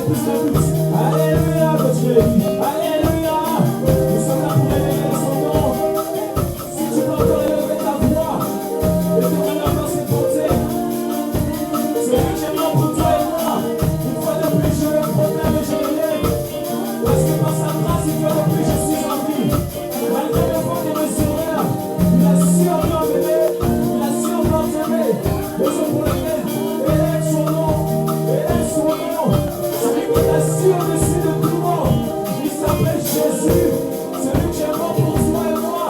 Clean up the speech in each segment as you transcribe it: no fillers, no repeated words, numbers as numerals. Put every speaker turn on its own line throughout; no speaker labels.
plus de plus. Alléluia, que tu es dit. Alléluia. Nous sommes là pour élever son nom. Si tu peux encore élever ta voix et témoigner dans ses bontés, c'est lui qui est mort pour toi et moi. Une fois de plus, je le proclame et je le lève. Parce que par sa grâce, une fois de plus, je suis en vie. Malgré mes fautes et mes erreurs, il a su encore m'aimer. Il a su encore t'aimer. Raison pour laquelle élève son nom. Élève son nom. Celui qui t'a su au-dessus de tout le monde. Il s'appelle Jésus. Celui qui est mort pour toi et moi.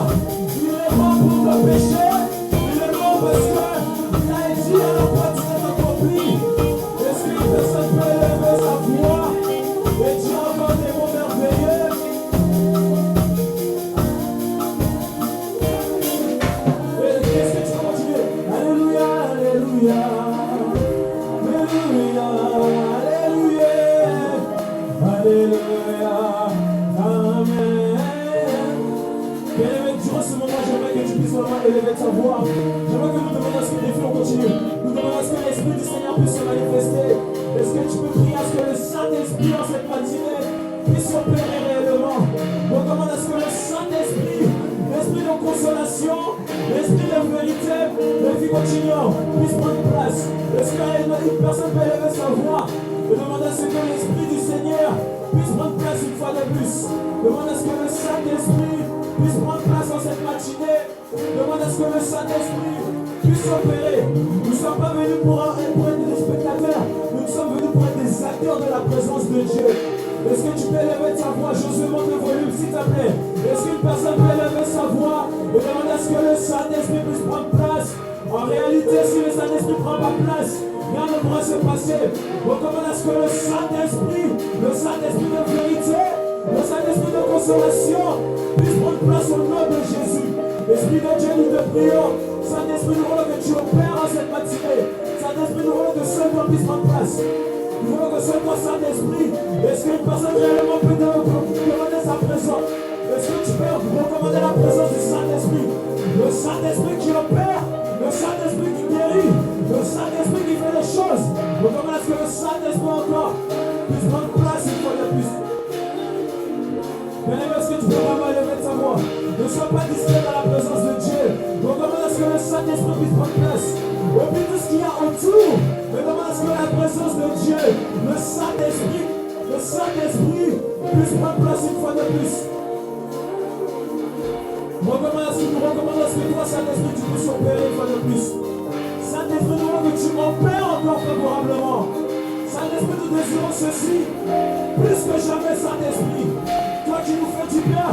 Il est mort pour nos péchés. Il est mort parce qu'il a dit à la croix tout est accompli. Est-ce qu'une personne peut élever sa voix et dire encore des mots merveilleux? Et qu'est-ce que tu vas continuer? Alléluia, alléluia. Alléluia, alléluia. Alléluia, amen. Bien-aimé, durant ce moment, j'aimerais que tu puisses vraiment élever ta voix. J'aimerais que nous demandions à ce que les filles continuent. Nous demandons à ce que l'Esprit du Seigneur puisse se manifester. Est-ce que tu peux prier à ce que le Saint-Esprit en cette matinée puisse opérer réellement? On demande à ce que le Saint-Esprit, l'Esprit de consolation, l'Esprit de vérité, de vie continuante puisse prendre place. Est-ce qu'une personne peut élever sa voix et demander à ce que l'Esprit du Seigneur puisse prendre place une fois de plus? Demande à ce que le Saint-Esprit puisse prendre place dans cette matinée. Demande à ce que le Saint-Esprit puisse opérer. Nous ne sommes pas venus pour être des spectateurs. Nous sommes venus pour être des acteurs de la présence de Dieu. Est-ce que tu peux élever ta voix? Josué, monte le volume s'il te plaît. Est-ce qu'une personne peut élever sa voix et demander à ce que le Saint-Esprit puisse prendre place? En réalité, si le Saint-Esprit ne prend pas place, rien ne pourra se passer. On demande à ce que le Saint-Esprit de vérité, le Saint-Esprit de consolation puisse prendre place au nom de Jésus. Esprit de Dieu, nous te prions. Saint-Esprit, nous voulons que tu opères en cette matinée. Saint-Esprit, nous voulons que seul toi puisse prendre place. Nous voulons que seul toi, Saint-Esprit. Est-ce qu'une personne réellement peut demander sa présence? Est-ce que tu peux recommander la présence du Saint-Esprit? Le Saint-Esprit qui opère, le Saint-Esprit qui guérit, le Saint-Esprit qui fait les choses. Recommande à ce que le Saint-Esprit encore puisse prendre place une fois de plus. Bien-aimé, est-ce que tu peux vraiment élever ta voix? Ne sois pas distrait dans la présence de Dieu. Recommande à ce que le Saint-Esprit puisse prendre place. Oublie tout ce qu'il y a autour. Mais demande à ce que la présence de Dieu, le Saint-Esprit puisse prendre place une fois de plus. Recommande à ce que toi, Saint-Esprit, tu puisses opérer une fois de plus. Saint-Esprit, nous voulons que tu opères encore favorablement. Saint-Esprit, nous désirons ceci. Plus que jamais, Saint-Esprit. Toi qui nous fais du bien.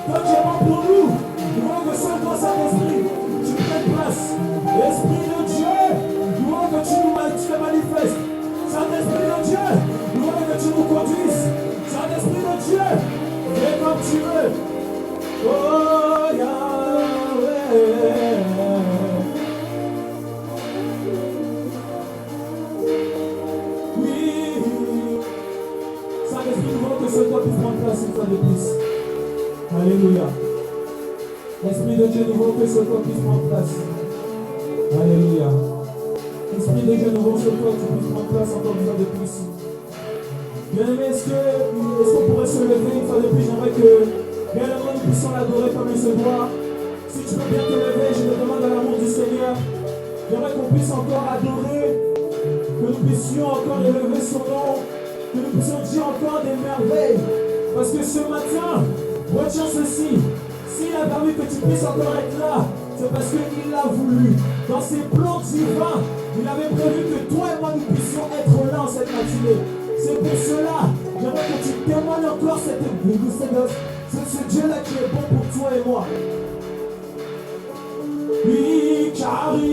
Toi qui es bon pour nous. Nous voulons que seul toi, Saint-Esprit, tu prennes place. Esprit de Dieu, nous voulons que tu te manifestes. Saint-Esprit de Dieu, nous voulons que tu nous conduises. Saint-Esprit de Dieu, fais comme tu veux. Oh Yahweh. Oui. Saint-Esprit, nous voulons que seul toi puisse prendre place une fois de plus. Alléluia. Esprit de Dieu, nous voulons que seul toi puisse prendre place. Alléluia. Esprit de Dieu, nous voulons que toi tu puisses prendre place encore une fois de plus. Bien-aimé, est-ce qu'on pourrait se lever une fois de plus? J'aimerais que bien avant nous puissions l'adorer comme il se doit. Si tu peux bien te lever, je te demande à l'amour du Seigneur. J'aimerais qu'on puisse encore adorer, que nous puissions encore élever son nom, que nous puissions dire encore des merveilles. Parce que ce matin, retiens ceci. S'il a permis que tu puisses encore être là, c'est parce qu'il l'a voulu. Dans ses plans divins, il avait prévu que toi et moi nous puissions être là en cette matinée. C'est pour cela, j'aimerais que tu témoignes encore ce Dieu-là qui est bon pour toi et moi. Oui, car il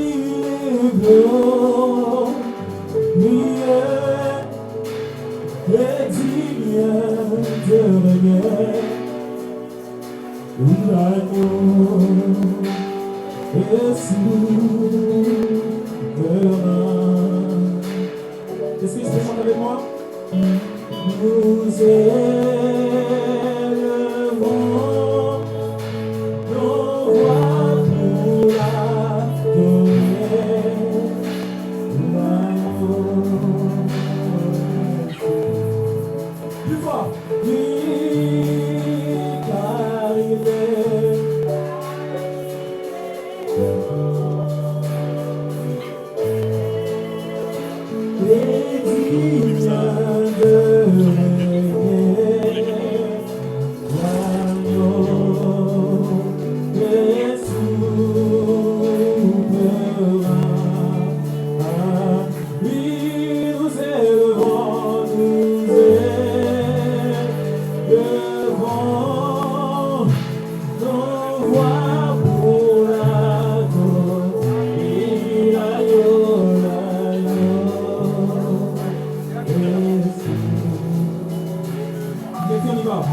est bon, il est digne de régner. L'agneau est souverain. Est-ce que tu peux chanter avec moi? Nous élevons nos voix pour l'adorer. L'agneau voir.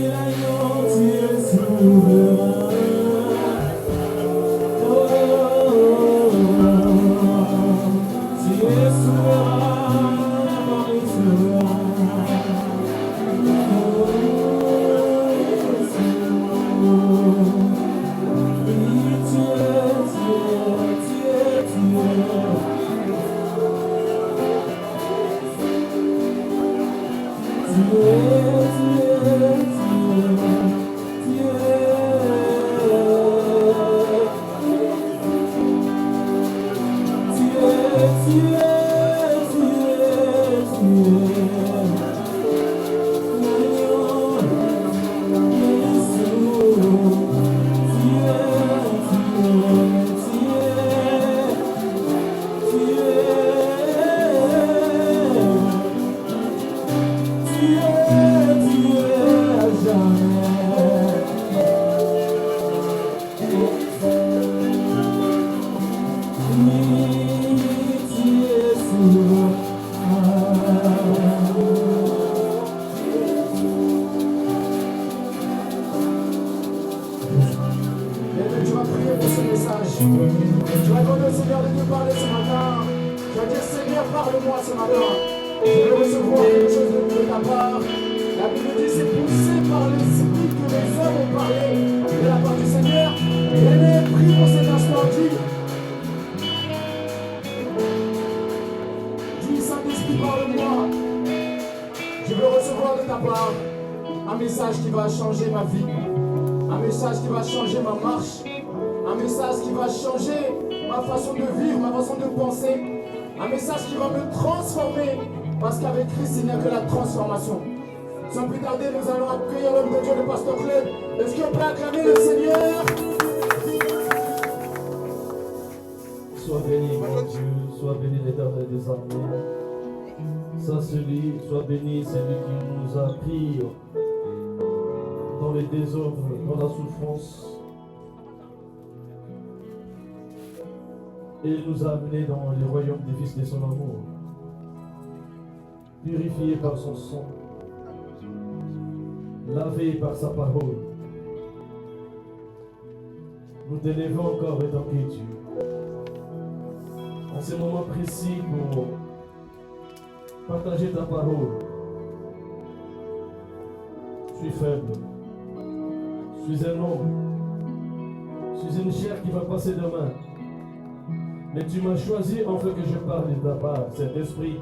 l'agneau, tu es souverain. Tu es souverain, parmi souverain. Oui, tu
Parce qu'avec Christ, il n'y a que la transformation. Sans plus tarder, nous allons accueillir l'homme de Dieu, le pasteur Claude. Est-ce qu'on peut acclamer le Seigneur?
Sois béni, mon Dieu, sois béni l'Éternel des armées. Sois béni celui qui nous a pris dans les désordres, dans la souffrance. Et il nous a amenés dans les royaumes des fils de son amour. Purifié par son sang, lavé par sa parole. Nous t'élevons encore et tant que Dieu. En ce moment précis pour partager ta parole. Je suis faible. Je suis un homme. Je suis une chair qui va passer demain. Mais tu m'as choisi afin que je parle de ta part, cet esprit.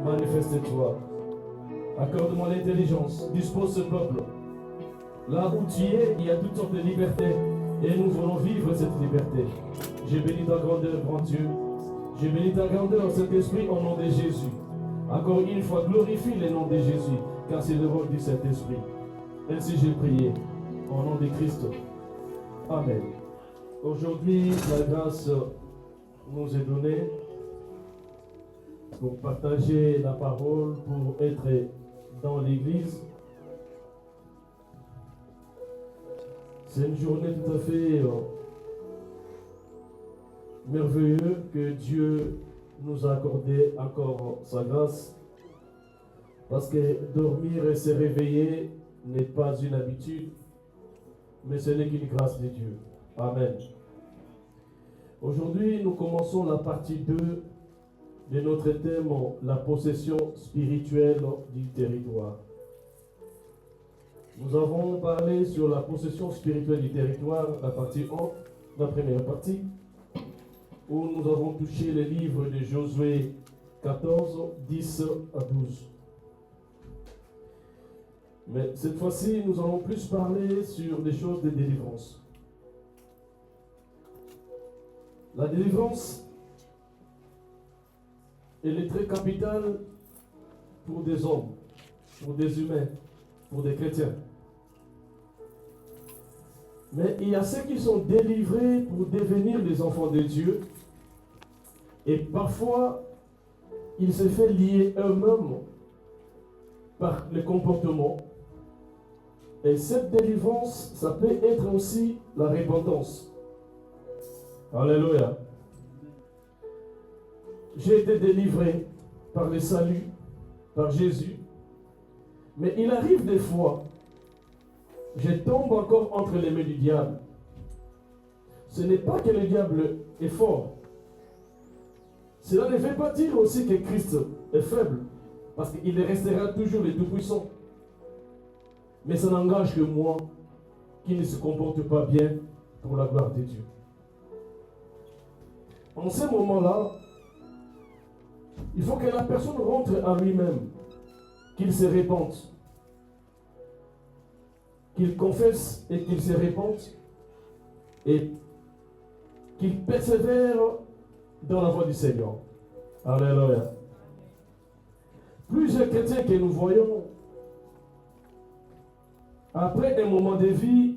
Manifeste-toi. Accorde-moi l'intelligence. Dispose ce peuple. Là où tu es, il y a toutes sortes de libertés. Et nous voulons vivre cette liberté. J'ai béni ta grandeur, grand Dieu. J'ai béni ta grandeur, cet esprit, au nom de Jésus. Encore une fois, glorifie le nom de Jésus, car c'est le rôle du Saint-Esprit. Ainsi j'ai prié, au nom de Christ. Amen. Aujourd'hui, la grâce nous est donnée pour partager la parole, pour être dans l'église. C'est une journée tout à fait merveilleuse que Dieu nous a accordé encore sa grâce. Parce que dormir et se réveiller n'est pas une habitude, mais ce n'est qu'une grâce de Dieu. Amen. Aujourd'hui, nous commençons la partie 2 de notre thème, la possession spirituelle du territoire. Nous avons parlé sur la possession spirituelle du territoire, la partie 1, la première partie, où nous avons touché le livre de Josué 14, 10 à 12. Mais cette fois-ci, nous allons plus parler sur des choses de délivrance. La délivrance, elle est très capitale pour des hommes, pour des humains, pour des chrétiens. Mais il y a ceux qui sont délivrés pour devenir des enfants de Dieu. Et parfois, ils se font lier eux-mêmes par le comportement. Et cette délivrance, ça peut être aussi la repentance. Alléluia. J'ai été délivré par le salut, par Jésus. Mais il arrive des fois je tombe encore entre les mains du diable. Ce n'est pas que le diable est fort. Cela ne veut pas dire aussi que Christ est faible, parce qu'il restera toujours le Tout-Puissant. Mais ça n'engage que moi qui ne se comporte pas bien pour la gloire de Dieu. En ce moment-là, il faut que la personne rentre à lui-même, qu'il se répande, qu'il confesse et qu'il se répande et qu'il persévère dans la voie du Seigneur. Alléluia. Plusieurs chrétiens que nous voyons, après un moment de vie,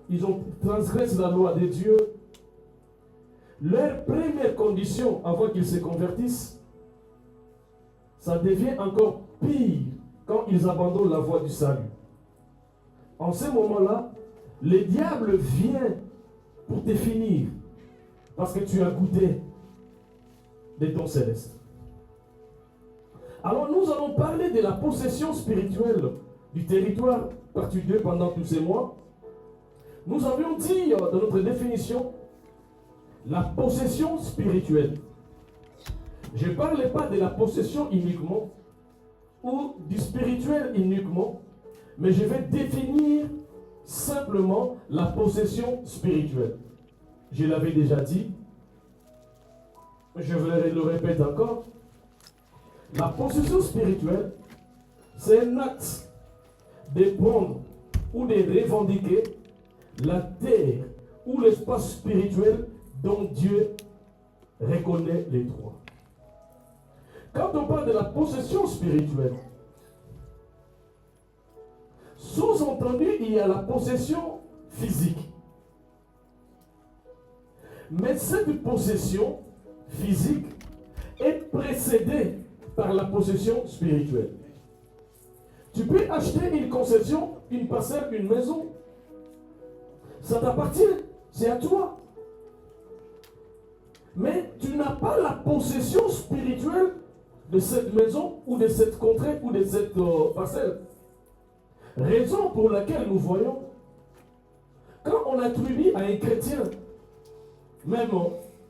ils ont transgressé la loi de Dieu. Leur première condition avant qu'ils se convertissent, ça devient encore pire quand ils abandonnent la voie du salut. En ce moment-là, le diable vient pour te finir parce que tu as goûté des dons célestes. Alors nous allons parler de la possession spirituelle du territoire, partie 2, pendant tous ces mois. Nous avions dit dans notre définition la possession spirituelle. Je ne parle pas de la possession uniquement ou du spirituel uniquement, mais je vais définir simplement la possession spirituelle. Je l'avais déjà dit, je le répète encore. La possession spirituelle, c'est un acte de prendre ou de revendiquer la terre ou l'espace spirituel dont Dieu reconnaît les droits. Quand on parle de la possession spirituelle, sous-entendu, il y a la possession physique. Mais cette possession physique est précédée par la possession spirituelle. Tu peux acheter une concession, une parcelle, une maison. Ça t'appartient, c'est à toi. Mais tu n'as pas la possession spirituelle de cette maison ou de cette contrée ou de cette parcelle. Raison pour laquelle nous voyons, quand on attribue à un chrétien, même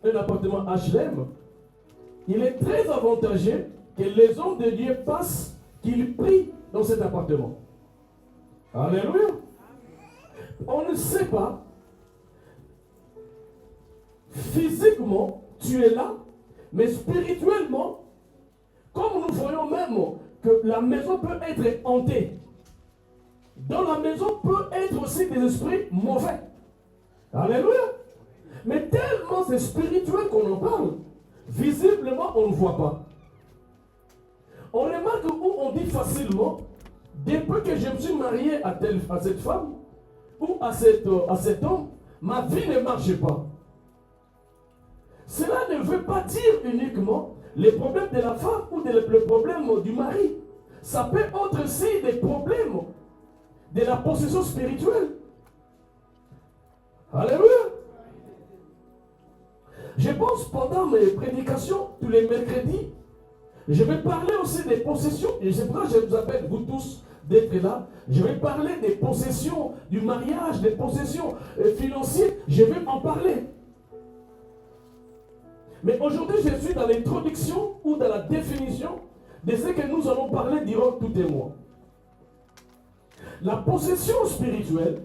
un appartement HLM, il est très avantageux que les hommes de Dieu passent, qu'ils prient dans cet appartement. Alléluia. On ne sait pas. Physiquement, tu es là, mais spirituellement, comme nous voyons même que la maison peut être hantée, dans la maison peut être aussi des esprits mauvais. Alléluia. Mais tellement c'est spirituel qu'on en parle, visiblement on ne voit pas. On remarque où on dit facilement, depuis que je me suis marié à cette femme, ou à cet homme, ma vie ne marche pas. Cela ne veut pas dire uniquement les problèmes de la femme ou le problème du mari. Ça peut être aussi des problèmes de la possession spirituelle. Alléluia. Je pense pendant mes prédications, tous les mercredis, je vais parler aussi des possessions, et c'est pour ça que je vous appelle, vous tous, d'être là. Je vais parler des possessions du mariage, des possessions financières, je vais en parler. Mais aujourd'hui, je suis dans l'introduction ou dans la définition de ce que nous allons parler durant tout les mois. La possession spirituelle,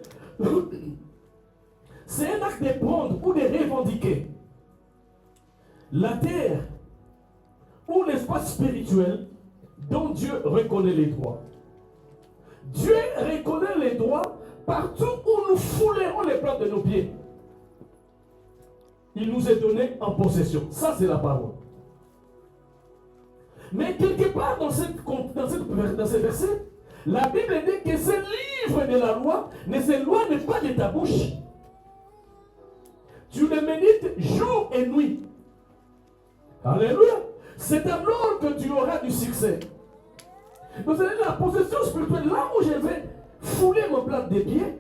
c'est un acte de prendre ou de revendiquer la terre ou l'espace spirituel dont Dieu reconnaît les droits. Dieu reconnaît les droits partout où nous foulerons les plantes de nos pieds. Il nous est donné en possession. Ça, c'est la parole. Mais quelque part dans ce verset, la Bible dit que ce livre de la loi ne s'éloigne pas de ta bouche. Tu le médites jour et nuit. Alléluia. C'est alors que tu auras du succès. Vous savez, la possession spirituelle, là où je vais fouler mon plante des pieds,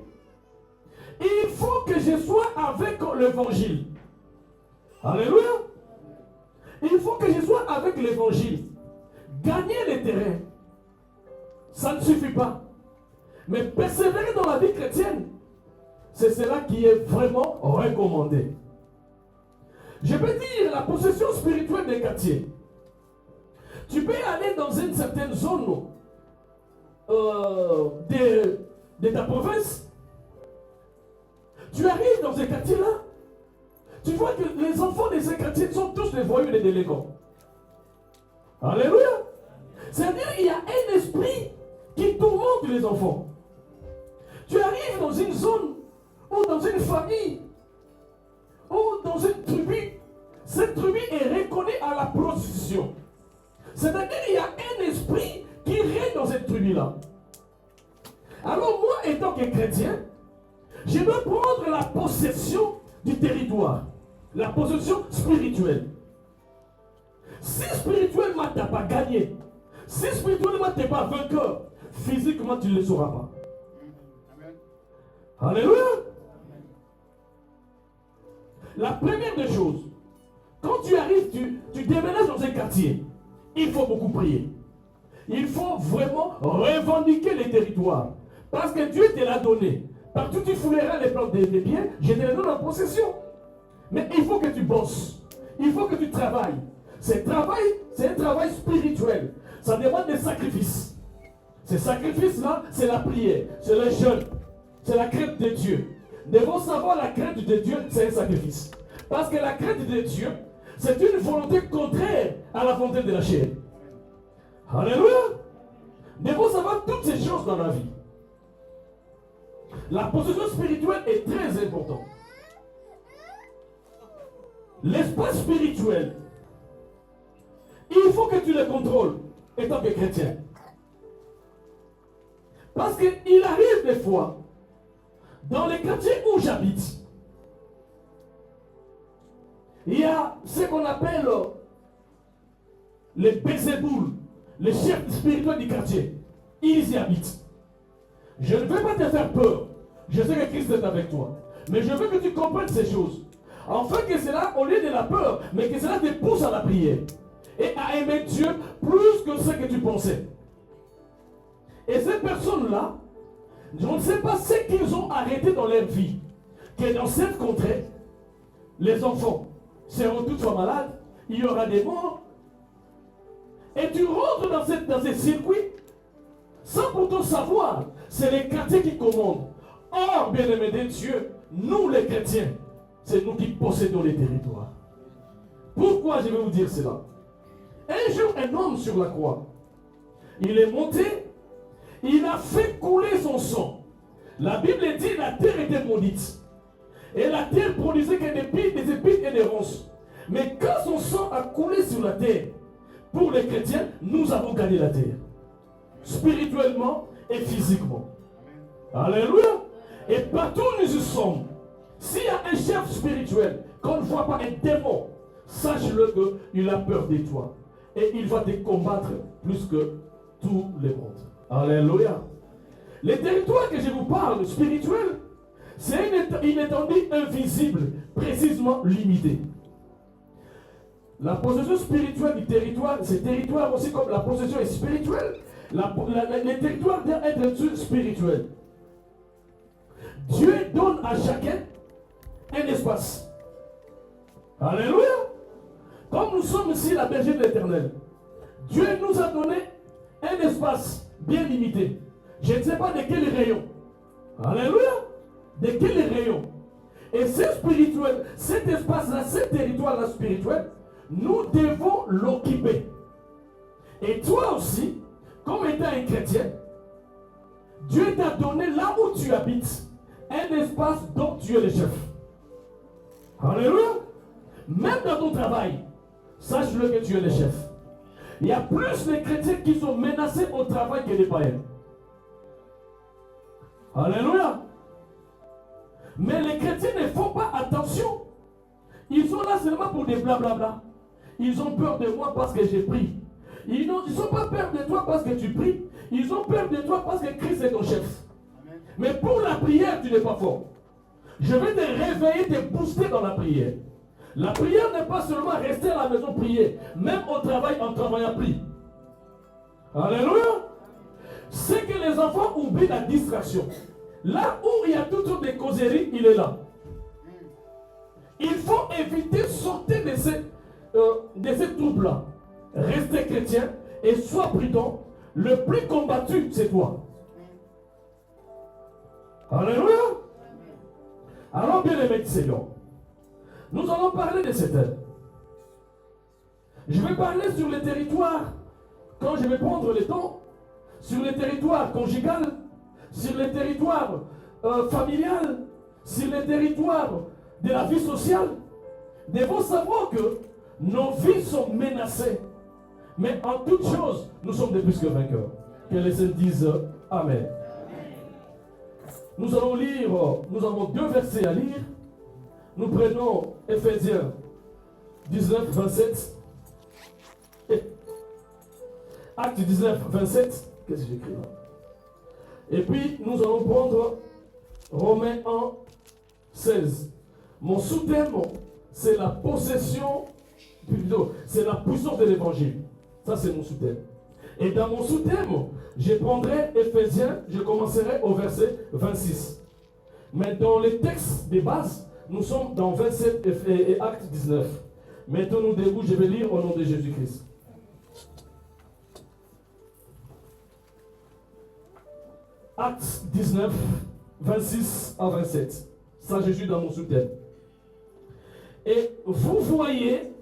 il faut que je sois avec l'évangile. Alléluia. Il faut que je sois avec l'évangile. Gagner le terrain, ça ne suffit pas. Mais persévérer dans la vie chrétienne, c'est cela qui est vraiment recommandé. Je peux dire la possession spirituelle des quartiers. Tu peux aller dans une certaine zone de ta province. Tu arrives dans ces quartiers-là. Tu vois que les enfants de ces quartiers sont tous des voyous et des délinquants. Alléluia. C'est-à-dire qu'il y a un esprit qui tourmente les enfants. Tu arrives dans une zone ou dans une famille ou dans une tribu. Cette tribu est reconnue à la prostitution. C'est-à-dire qu'il y a un esprit qui règne dans cette tribu-là. Alors moi, étant que chrétien, je dois prendre la possession du territoire. La possession spirituelle. Si spirituellement tu n'as pas gagné, si spirituellement tu n'es pas vainqueur, physiquement tu ne le sauras pas. Amen. Alléluia. La première des choses, quand tu arrives, tu déménages dans un quartier, il faut beaucoup prier. Il faut vraiment revendiquer les territoires. Parce que Dieu te l'a donné. Partout tu fouleras les plantes des biens, je te les donne en possession. Mais il faut que tu bosses. Il faut que tu travailles. C'est un travail spirituel. Ça demande des sacrifices. Ces sacrifices-là, c'est la prière, c'est le jeûne, c'est la crainte de Dieu. Nous devons savoir la crainte de Dieu, c'est un sacrifice. Parce que la crainte de Dieu, c'est une volonté contraire à la volonté de la chair. Alléluia. Nous devons savoir toutes ces choses dans la vie. La possession spirituelle est très importante. L'espace spirituel, il faut que tu le contrôles étant que chrétien. Parce qu'il arrive des fois, dans les quartiers où j'habite, il y a ce qu'on appelle les Bézéboul, les chefs spirituels du quartier. Ils y habitent. Je ne veux pas te faire peur. Je sais que Christ est avec toi. Mais je veux que tu comprennes ces choses. Afin que cela, au lieu de la peur, mais que cela te pousse à la prière. Et à aimer Dieu plus que ce que tu pensais. Et ces personnes-là, je ne sais pas ce qu'ils ont arrêté dans leur vie. Que dans cette contrée, les enfants seront toutefois malades, il y aura des morts. Et tu rentres dans ces circuits sans pourtant savoir, c'est les quartiers qui commandent. Or, bien-aimés de Dieu, nous les chrétiens, c'est nous qui possédons les territoires. Pourquoi je vais vous dire cela? Un jour, un homme sur la croix, il est monté, il a fait couler son sang. La Bible dit que la terre était maudite. Et la terre produisait que des épines et des ronces. Mais quand son sang a coulé sur la terre, pour les chrétiens, nous avons gagné la terre. Spirituellement et physiquement. Alléluia. Et partout où nous y sommes, s'il y a un chef spirituel, qu'on ne voit pas un démon, sache-le qu'il a peur de toi. Et il va te combattre plus que tout le monde. Alléluia. Les territoires que je vous parle, spirituels, c'est une étendue invisible, précisément limitée. La possession spirituelle du territoire, c'est territoire aussi comme la possession est spirituelle. Les territoires doivent être spirituels. Dieu donne à chacun un espace. Alléluia. Comme nous sommes ici la bergère de l'Éternel, Dieu nous a donné un espace bien limité. Je ne sais pas de quel rayon. Alléluia. De quel rayon. Et c'est spirituel, cet espace-là, ce territoire-là spirituel, nous devons l'occuper. Et toi aussi, comme étant un chrétien, Dieu t'a donné là où tu habites un espace dont tu es le chef. Alléluia. Même dans ton travail, sache-le que tu es le chef. Il y a plus de chrétiens qui sont menacés au travail que des païens. Alléluia. Mais les chrétiens ne font pas attention. Ils sont là seulement pour des blablabla. Ils ont peur de moi parce que j'ai pris. Ils n'ont pas peur de toi parce que tu pries. Ils ont peur de toi parce que Christ est ton chef. Amen. Mais pour la prière, tu n'es pas fort. Je vais te réveiller, te booster dans la prière. La prière n'est pas seulement rester à la maison prier. Même au travail, en travaillant, prie. Alléluia. c'est que les enfants oublient la distraction. Là où il y a toutes sortes de causeries, il est là. Il faut éviter de sortir de ces troubles-là. Restez chrétien et sois prudent. Le plus combattu, c'est toi. Alléluia. Alors, bien aimé du Seigneur, nous allons parler de cet thème. Je vais parler sur les territoires, quand je vais prendre le temps, sur les territoires conjugaux, sur les territoires familiales, sur les territoires de la vie sociale. Devons savoir que nos vies sont menacées. Mais en toute chose, nous sommes des plus que vainqueurs. Que les saints disent Amen. Nous allons lire, nous avons 2 versets à lire. Nous prenons Ephésiens 19, 27. Et Acte 19, 27. Qu'est-ce que j'écris là? Et puis, nous allons prendre Romains 1, 16. Mon sous-thème, c'est la possession, plutôt, c'est la puissance de l'évangile. Ça, c'est mon sous-thème. Et dans mon sous-thème, je prendrai Ephésiens, je commencerai au verset 26. Mais dans les textes de base, nous sommes dans 27 et Acte 19. Mettons-nous debout, je vais lire au nom de Jésus-Christ. Acte 19, 26 à 27. Ça, je suis dans mon sous-thème. Et vous voyez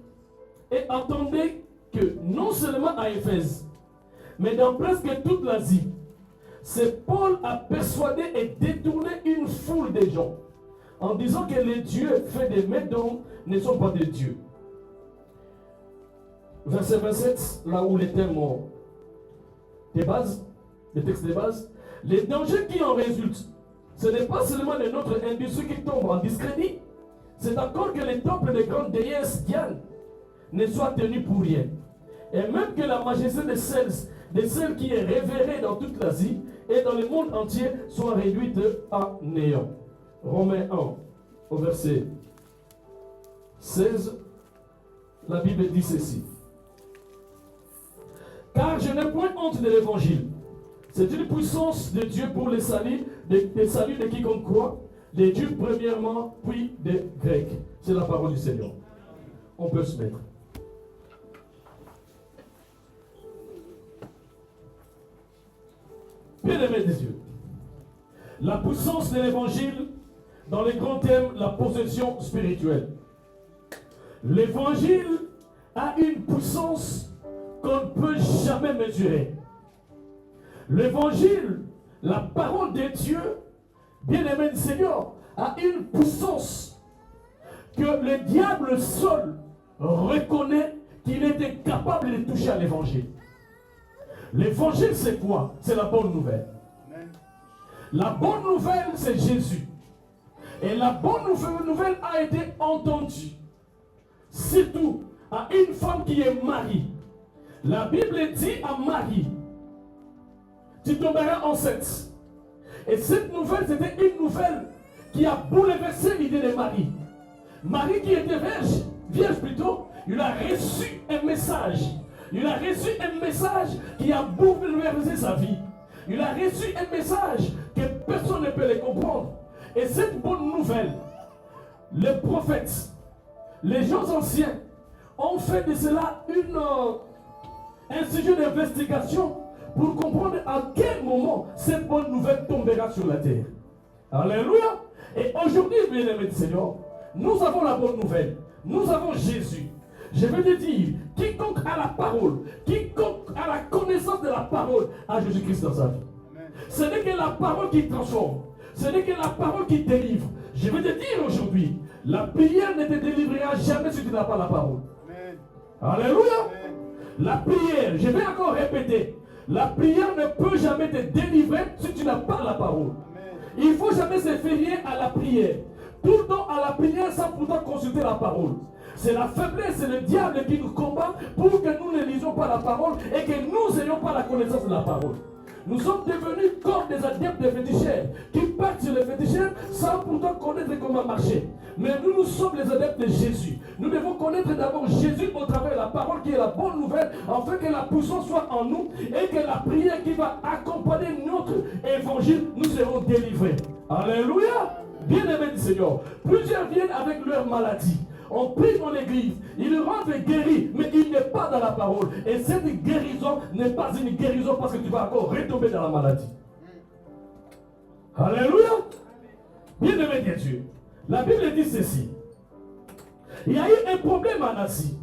et entendez que non seulement à Éphèse, mais dans presque toute l'Asie, c'est Paul a persuadé et détourné une foule de gens en disant que les dieux faits des mains d'hommes ne sont pas des dieux. Verset 27, là où les thèmes des bases, les textes de base, les dangers qui en résultent, ce n'est pas seulement de notre industrie qui tombe en discrédit, c'est encore que les temples des grandes déesses Diane ne soient tenus pour rien. Et même que la majesté de celle qui est révérée dans toute l'Asie et dans le monde entier soit réduite à néant. Romains 1, au verset 16, la Bible dit ceci. Car je n'ai point honte de l'évangile. C'est une puissance de Dieu pour le salut de quiconque croit, les Juifs premièrement, puis des Grecs. C'est la parole du Seigneur. On peut se mettre. Bien-aimés des dieux, la puissance de l'évangile dans les grands thèmes, la possession spirituelle. L'évangile a une puissance qu'on ne peut jamais mesurer. L'évangile, la parole de Dieu, bien-aimé du Seigneur, a une puissance que le diable seul reconnaît qu'il était capable de toucher à l'évangile. L'évangile, c'est quoi? C'est la bonne nouvelle. La bonne nouvelle, c'est Jésus. Et la bonne nouvelle a été entendue, surtout à une femme qui est Marie. La Bible dit à Marie, tu tomberas enceinte. Et cette nouvelle, c'était une nouvelle qui a bouleversé l'idée de Marie. Marie qui était vierge plutôt, il a reçu un message. Il a reçu un message qui a bouleversé sa vie. Il a reçu un message que personne ne peut le comprendre. Et cette bonne nouvelle, les prophètes, les gens anciens ont fait de cela un sujet d'investigation pour comprendre à quel moment cette bonne nouvelle tombera sur la terre. Alléluia. Et aujourd'hui, bien-aimés du Seigneur, nous avons la bonne nouvelle. Nous avons Jésus. Je vais te dire, quiconque a la parole, quiconque a la connaissance de la parole, a Jésus-Christ dans sa vie. Ce n'est que la parole qui transforme. Ce n'est que la parole qui délivre. Je vais te dire aujourd'hui, la prière ne te délivrera jamais si tu n'as pas la parole. Amen. Alléluia. Amen. La prière, je vais encore répéter, la prière ne peut jamais te délivrer si tu n'as pas la parole. Amen. Il ne faut jamais se férir à la prière. Tout le temps à la prière sans pourtant consulter la parole. C'est la faiblesse, c'est le diable qui nous combat pour que nous ne lisons pas la parole et que nous n'ayons pas la connaissance de la parole. Nous sommes devenus comme des adeptes des féticheurs qui partent sur les féticheurs sans pourtant connaître comment marcher. Mais nous sommes les adeptes de Jésus. Nous devons connaître d'abord Jésus au travers de la parole qui est la bonne nouvelle, afin que la puissance soit en nous et que la prière qui va accompagner notre évangile, nous serons délivrés. Alléluia! Bien-aimés du Seigneur, plusieurs viennent avec leur maladie. On prie dans l'église, il rentre guéri, mais il n'est pas dans la parole. Et cette guérison n'est pas une guérison parce que tu vas encore retomber dans la maladie. Alléluia! Bien-aimé de Dieu, la Bible dit ceci. Il y a eu un problème en Asie.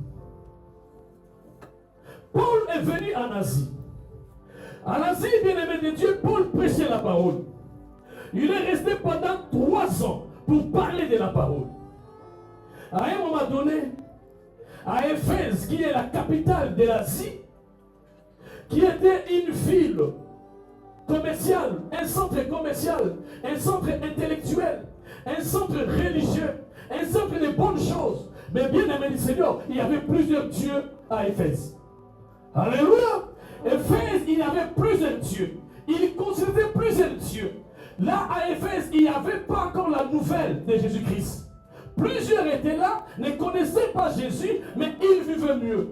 Paul est venu en Asie. En Asie, bien-aimé de Dieu, Paul prêchait la parole. Il est resté pendant 3 ans pour parler de la parole. À un moment donné, à Éphèse, qui est la capitale de l'Asie, qui était une ville commerciale, un centre commercial, un centre intellectuel, un centre religieux, un centre de bonnes choses. Mais bien aimé du Seigneur, il y avait plusieurs dieux à Éphèse. Alléluia! Éphèse, il y avait plusieurs dieux. Il considérait plusieurs dieux. Là, à Éphèse, il n'y avait pas encore la nouvelle de Jésus-Christ. Plusieurs étaient là, ne connaissaient pas Jésus, mais ils vivaient mieux.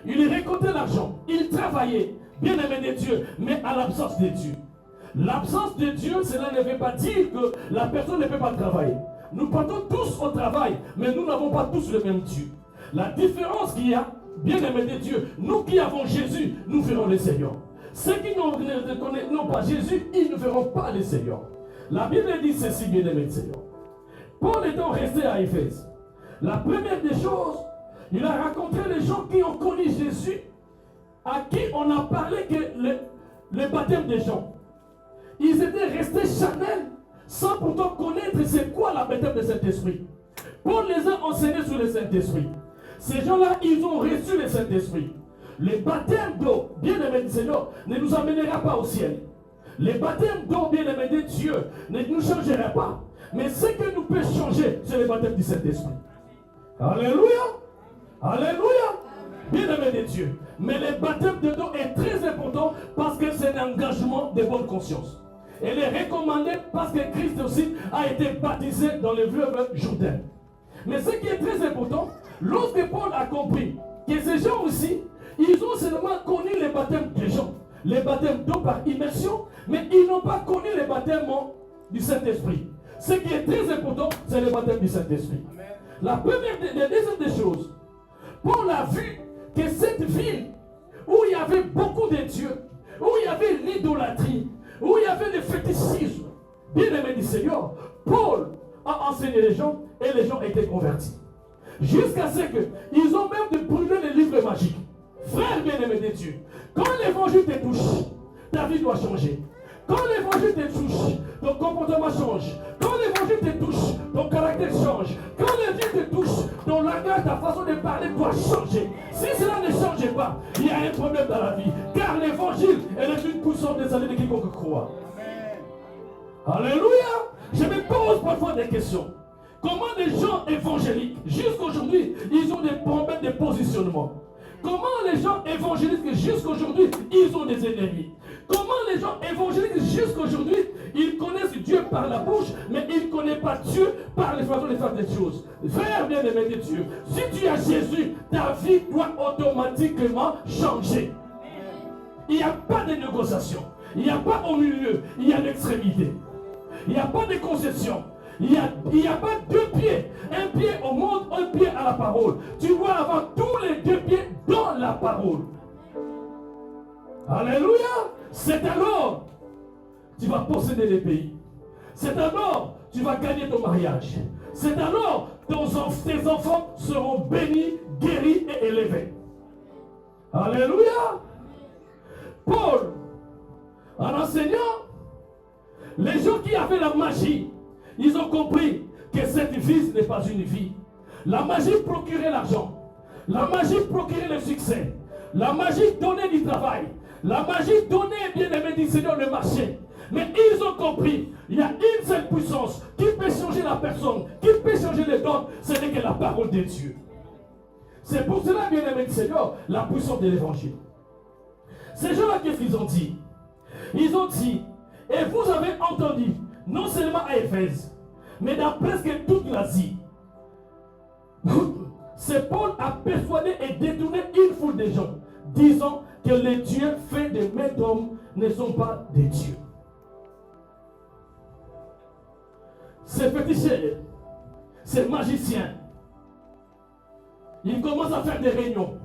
Ils récoltaient l'argent, ils travaillaient, bien aimés de Dieu, mais à l'absence de Dieu. L'absence de Dieu, cela ne veut pas dire que la personne ne peut pas travailler. Nous partons tous au travail, mais nous n'avons pas tous le même Dieu. La différence qu'il y a, bien aimés de Dieu, nous qui avons Jésus, nous verrons le Seigneur. Ceux qui n'ont pas Jésus, ils ne verront pas le Seigneur. La Bible dit ceci, bien aimés de Seigneur. Paul étant resté à Éphèse, la première des choses, il a rencontré les gens qui ont connu Jésus, à qui on a parlé que le baptême des gens. Ils étaient restés charnels, sans pourtant connaître c'est quoi la baptême de Saint-Esprit. Paul les a enseignés sur le Saint-Esprit. Ces gens-là, ils ont reçu le Saint-Esprit. Le baptême d'eau, bien aimé du Seigneur, ne nous amènera pas au ciel. Le baptême d'eau, bien aimé de Dieu, ne nous changera pas. Mais ce que nous peut changer, c'est le baptême du Saint-Esprit. Alléluia! Alléluia! Bien-aimé de Dieu. Mais le baptême de d'eau est très important parce que c'est un engagement de bonne conscience. Elle est recommandée parce que Christ aussi a été baptisé dans le fleuve Jourdain. Mais ce qui est très important, lorsque Paul a compris que ces gens aussi, ils ont seulement connu le baptême des gens, le baptême d'eau par immersion, mais ils n'ont pas connu le baptême du Saint-Esprit. Ce qui est très important, c'est le baptême du Saint-Esprit. La deuxième des choses, Paul a vu que cette ville où il y avait beaucoup de dieux, où il y avait l'idolâtrie, où il y avait le fétichisme, bien aimé du Seigneur, Paul a enseigné les gens et les gens étaient convertis. Jusqu'à ce qu'ils ont même de brûler les livres magiques. Frère bien-aimé de Dieu, quand l'évangile te touche, ta vie doit changer. Quand l'évangile te touche, ton comportement change. Quand l'évangile te touche, ton caractère change. Quand l'évangile te touche, ton langage, ta façon de parler doit changer. Si cela ne change pas, il y a un problème dans la vie. Car l'évangile, elle est une puissance des années de quiconque croit. Alléluia! Je me pose parfois des questions. Comment les gens évangéliques, jusqu'aujourd'hui, ils ont des problèmes de positionnement? Comment les gens évangéliques, jusqu'aujourd'hui, ils ont des ennemis? Comment les gens évangéliques, jusqu'aujourd'hui, ils connaissent Dieu par la bouche, mais ils ne connaissent pas Dieu par les façons de faire des choses? Frère bien-aimé de Dieu, si tu as Jésus, ta vie doit automatiquement changer. Il n'y a pas de négociation. Il n'y a pas au milieu, il y a l'extrémité. Il n'y a pas de concession. Il n'y a pas deux pieds. Un pied au monde, un pied à la parole. Tu dois avoir tous les deux pieds dans la parole. Alléluia! C'est alors tu vas posséder les pays. C'est alors tu vas gagner ton mariage. C'est alors tes enfants seront bénis, guéris et élevés. Alléluia! Paul, en enseignant, les gens qui avaient la magie, ils ont compris que cette vie n'est pas une vie. La magie procurait l'argent. La magie procurait le succès. La magie donnait du travail. La magie donnait, bien aimé du Seigneur, le marché. Mais ils ont compris, il y a une seule puissance qui peut changer la personne, qui peut changer les dons, ce n'est que la parole de Dieu. C'est pour cela, bien aimé du Seigneur, la puissance de l'évangile. Ces gens-là, qu'est-ce qu'ils ont dit? Ils ont dit, et vous avez entendu, non seulement à Éphèse, mais dans presque toute l'Asie, c'est Paul a persuadé et détourné une foule de gens, disant que les dieux faits de mains d'hommes ne sont pas des dieux. Ces féticheurs, ces magiciens, ils commencent à faire des réunions.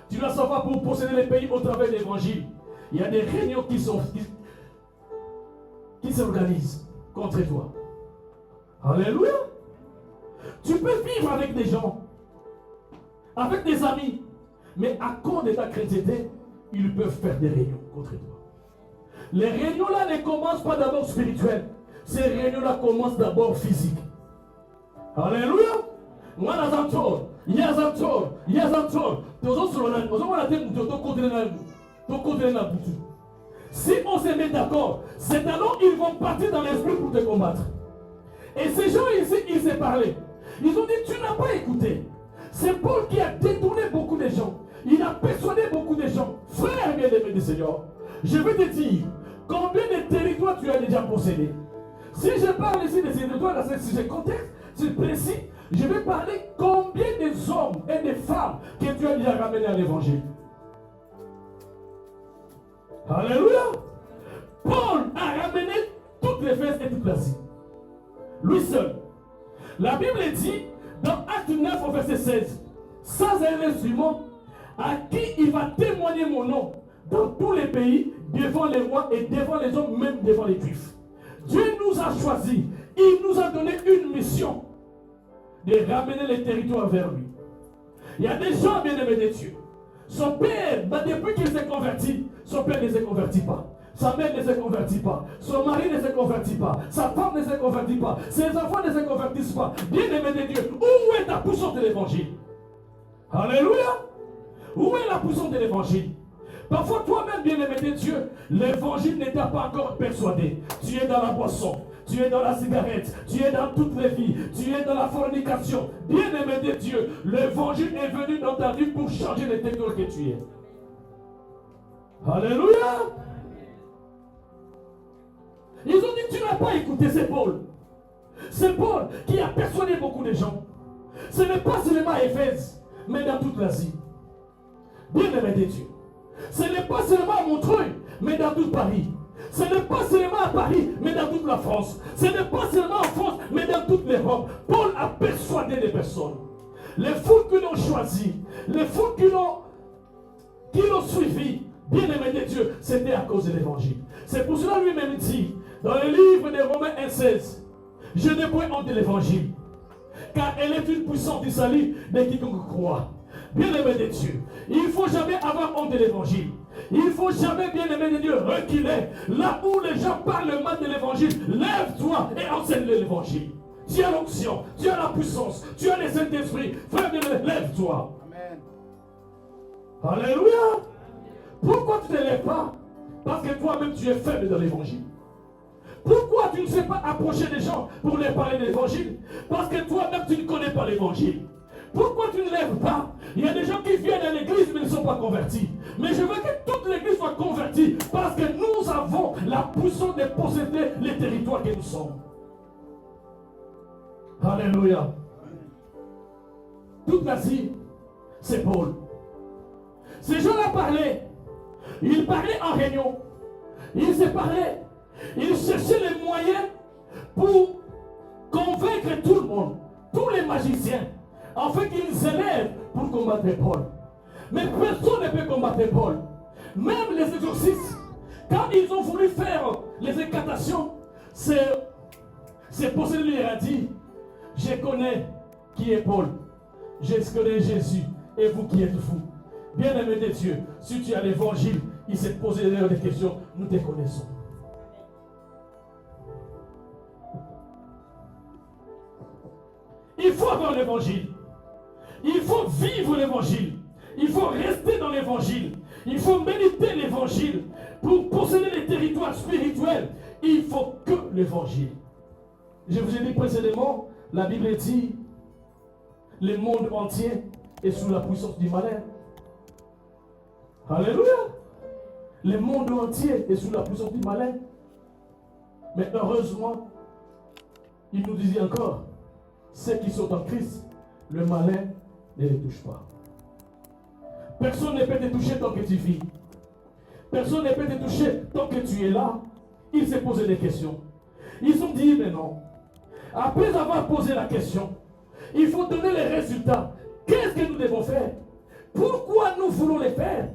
Tu dois savoir, pour posséder les pays au travers de l'évangile, il y a des réunions qui s'organisent contre toi. Alléluia. Tu peux vivre avec des gens, avec des amis, mais à cause de ta chrétienté, ils peuvent faire des réunions contre toi. Les réunions là ne commencent pas d'abord spirituelles. Ces réunions là commencent d'abord physiques. Alléluia. Moi, dans un tour, il y a un tour. Si on se met d'accord, c'est alors ils vont partir dans l'esprit pour te combattre. Et ces gens ici, ils s'est parlé. Ils ont dit, tu n'as pas écouté. C'est Paul qui a détourné beaucoup de gens. Il a persuadé beaucoup de gens. Frère bien-aimé du Seigneur, je vais te dire, combien de territoires tu as déjà possédé. Si je parle ici de ces territoires, dans ce sujet contexte, c'est précis, je vais parler combien des hommes et des femmes que tu as déjà ramenés à l'évangile. Alléluia. Paul a ramené toutes les fesses et toute l'Asie. Lui seul. La Bible dit, dans Acte 9 au verset 16, sans un instrument, à qui il va témoigner mon nom dans tous les pays, devant les rois et devant les hommes, même devant les juifs. Dieu nous a choisis, il nous a donné une mission de ramener les territoires vers lui. Il y a des gens bien-aimés de Dieu. Son père, depuis qu'il s'est converti, son père ne s'est converti pas. Sa mère ne se convertit pas. Son mari ne se convertit pas. Sa femme ne se convertit pas. Ses enfants ne se convertissent pas. Bien-aimé de Dieu, où est ta puissance de l'évangile? Alléluia. Où est la puissance de l'évangile? Parfois, toi-même, bien-aimé de Dieu, l'évangile ne t'a pas encore persuadé. Tu es dans la boisson, tu es dans la cigarette, tu es dans toutes les vies, tu es dans la fornication. Bien-aimé de Dieu, l'évangile est venu dans ta vie pour changer les territoires que tu es. Alléluia. Ils ont dit, tu n'as pas écouté, c'est Paul. C'est Paul qui a persuadé beaucoup de gens. Ce n'est pas seulement à Éphèse, mais dans toute l'Asie. Bien-aimé de Dieu. Ce n'est pas seulement à Montreuil, mais dans tout Paris. Ce n'est pas seulement à Paris, mais dans toute la France. Ce n'est pas seulement en France, mais dans toute l'Europe. Paul a persuadé les personnes. Les foules qui l'ont choisi, les foules qui l'ont suivi, bien-aimé de Dieu, c'était à cause de l'évangile. C'est pour cela lui-même dit, dans le livre de Romains 1,16, je n'ai point honte de l'évangile, car elle est une puissance du salut de quiconque croit. Bien-aimé de Dieu, il ne faut jamais avoir honte de l'évangile. Il ne faut jamais, bien-aimé de Dieu, reculer. Là où les gens parlent mal de l'évangile, lève-toi et enseigne l'évangile. Tu as l'onction, tu as la puissance, tu as le Saint-Esprit. Frère de Dieu, lève-toi.
Amen.
Alléluia. Pourquoi tu ne te lèves pas? Parce que toi-même tu es faible dans l'évangile. Pourquoi tu ne sais pas approcher des gens pour leur parler de l'évangile? Parce que toi-même tu ne connais pas l'évangile. Pourquoi tu ne lèves pas? Il y a des gens qui viennent à l'église mais ne sont pas convertis. Mais je veux que toute l'église soit convertie parce que nous avons la puissance de posséder les territoires que nous sommes. Alléluia. Toute l'Asie, c'est Paul. Ces gens-là parlaient. Ils parlaient en réunion. Ils se parlaient. Ils cherchaient les moyens pour convaincre tout le monde, tous les magiciens, afin qu'ils élèvent pour combattre Paul. Mais personne ne peut combattre Paul. Même les exorcistes, quand ils ont voulu faire les incantations, c'est possédé lui a dit, je connais qui est Paul, je connais Jésus, et vous qui êtes fous. Bien-aimé de Dieu, si tu as l'évangile, il s'est posé des questions, nous te connaissons. Il faut avoir l'évangile. Il faut vivre l'évangile. Il faut rester dans l'évangile. Il faut méditer l'évangile. Pour posséder les territoires spirituels, il faut que l'évangile. Je vous ai dit précédemment, la Bible dit, le monde entier est sous la puissance du malin. Alléluia. Le monde entier est sous la puissance du malin. Mais heureusement, il nous disait encore, ceux qui sont en Christ, le malin ne les touche pas. Personne ne peut te toucher tant que tu vis. Personne ne peut te toucher tant que tu es là. Ils se posaient des questions. Ils ont dit, mais non. Après avoir posé la question, il faut donner les résultats. Qu'est-ce que nous devons faire? Pourquoi nous voulons les faire?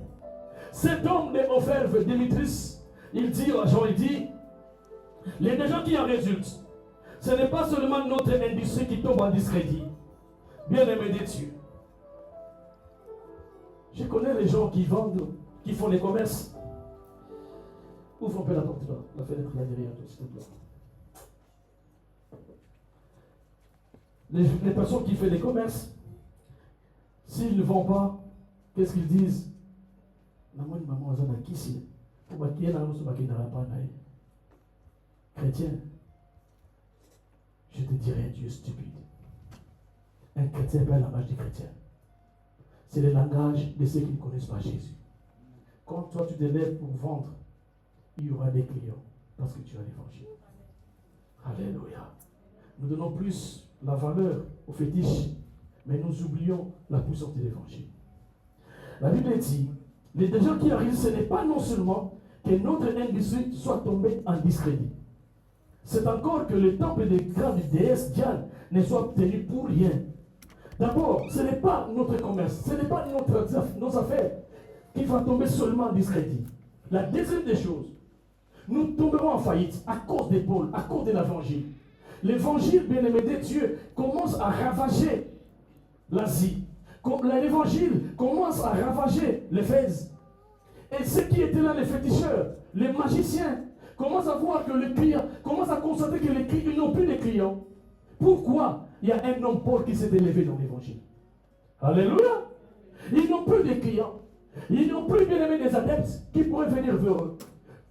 Cet homme de Opherve, Démétrius, il dit aux gens, il dit, les gens qui en résultent, ce n'est pas seulement notre industrie qui tombe en discrédit. Bien-aimés des dieux. Je connais les gens qui vendent, qui font des commerces. Ouvre un peu la porte là, la fenêtre là derrière toi, s'il te plaît. Les personnes qui font des commerces, s'ils ne vendent pas, qu'est-ce qu'ils disent? Chrétien, je te dirais Dieu stupide. Un chrétien perd la marche du chrétien. C'est le langage de ceux qui ne connaissent pas Jésus. Quand toi tu te lèves pour vendre, il y aura des clients parce que tu as l'évangile. Alléluia. Nous donnons plus la valeur au fétiche, mais nous oublions la puissance de l'évangile. La Bible dit, les gens qui arrivent, ce n'est pas non seulement que notre industrie soit tombée en discrédit. C'est encore que le temple des grandes déesses Diane ne soit tenu pour rien. D'abord, ce n'est pas notre commerce, ce n'est pas nos affaires qui vont tomber seulement en discrédit. La deuxième des choses, nous tomberons en faillite à cause des pôles, à cause de l'évangile. L'évangile, bien-aimé de Dieu, commence à ravager l'Asie. L'évangile commence à ravager l'Éphèse. Et ceux qui étaient là, les féticheurs, les magiciens, commencent à voir que les clients, commencent à constater que les clients, ils n'ont plus de clients. Pourquoi? Il y a un homme pauvre qui s'est élevé dans l'évangile. Alléluia! Ils n'ont plus de clients. Ils n'ont plus, bien aimé, des adeptes qui pourraient venir vers eux.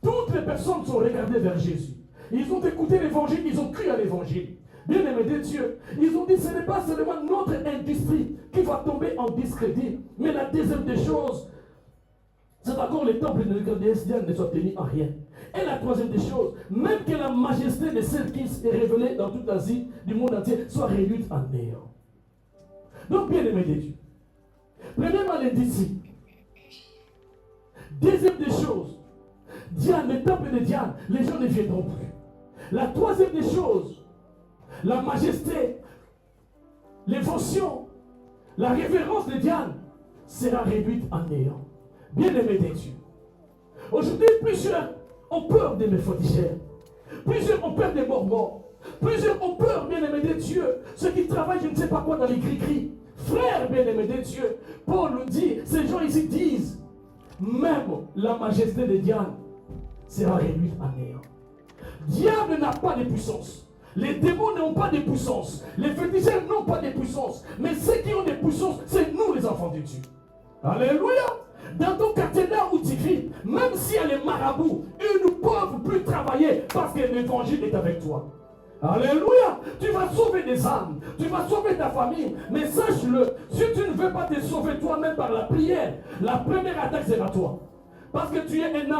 Toutes les personnes sont regardées vers Jésus. Ils ont écouté l'évangile, ils ont cru à l'évangile. Bien aimé de Dieu, ils ont dit ce n'est pas seulement notre industrie qui va tomber en discrédit, mais la deuxième des choses, c'est encore le temple de déesse Diane ne soit tenu en rien. Et la troisième des choses, même que la majesté de celle qui est révélée dans toute l'Asie, du monde entier, soit réduite en néant. Donc, bien aimé de Dieu, premièrement les disciples. Deuxième des choses, Diane, le temple de Diane, les gens ne viendront plus. La troisième des choses, la majesté, l'émotion, la révérence de Diane sera réduite en néant. Bien-aimés des dieux. Aujourd'hui, plusieurs ont peur de mes féticheurs. Plusieurs ont peur des mormons. Plusieurs ont peur, bien-aimés des dieux. Ceux qui travaillent, je ne sais pas quoi, dans les gris-gris. Frères, bien-aimés des dieux, Paul nous dit, ces gens ici disent, même la majesté de Diane sera réduite en néant. Diable n'a pas de puissance. Les démons n'ont pas de puissance. Les féticheurs n'ont pas de puissance. Mais ceux qui ont des puissances, c'est nous les enfants de Dieu. Alléluia. Dans ton quartier là où tu vis, même s'il y a les marabouts, ils ne peuvent plus travailler parce que l'évangile est avec toi. Alléluia. Tu vas sauver des âmes. Tu vas sauver ta famille. Mais sache-le, si tu ne veux pas te sauver toi-même par la prière, la première attaque sera toi. Parce que tu es une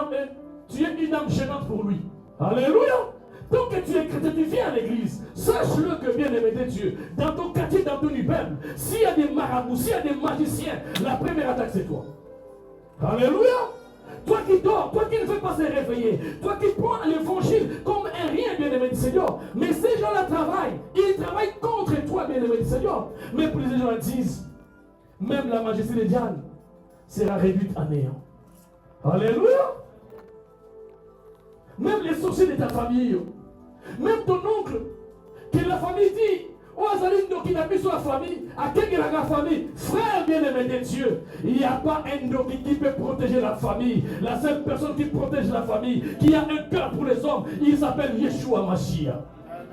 âme gênante pour lui. Alléluia. Donc que tu es chrétien, tu viens à l'église. Sache-le que, bien-aimé de Dieu, dans ton quartier, dans ton immeuble, s'il y a des marabouts, s'il y a des magiciens, la première attaque c'est toi. Alléluia. Toi qui dors, toi qui ne veux pas se réveiller, toi qui prends l'évangile comme un rien, bien-aimé du Seigneur. Mais ces gens-là travaillent. Ils travaillent contre toi, bien-aimé du Seigneur. Mais pour les gens disent, même la majesté de Diane sera réduite à néant. Alléluia. Même les sorciers de ta famille, même ton oncle, que la famille dit, oh Azaline qui n'a plus sur la famille, à quelle est la famille? Frère bien-aimé de Dieu, il n'y a pas un Doki qui peut protéger la famille. La seule personne qui protège la famille, qui a un cœur pour les hommes, il s'appelle Yeshua Mashiach.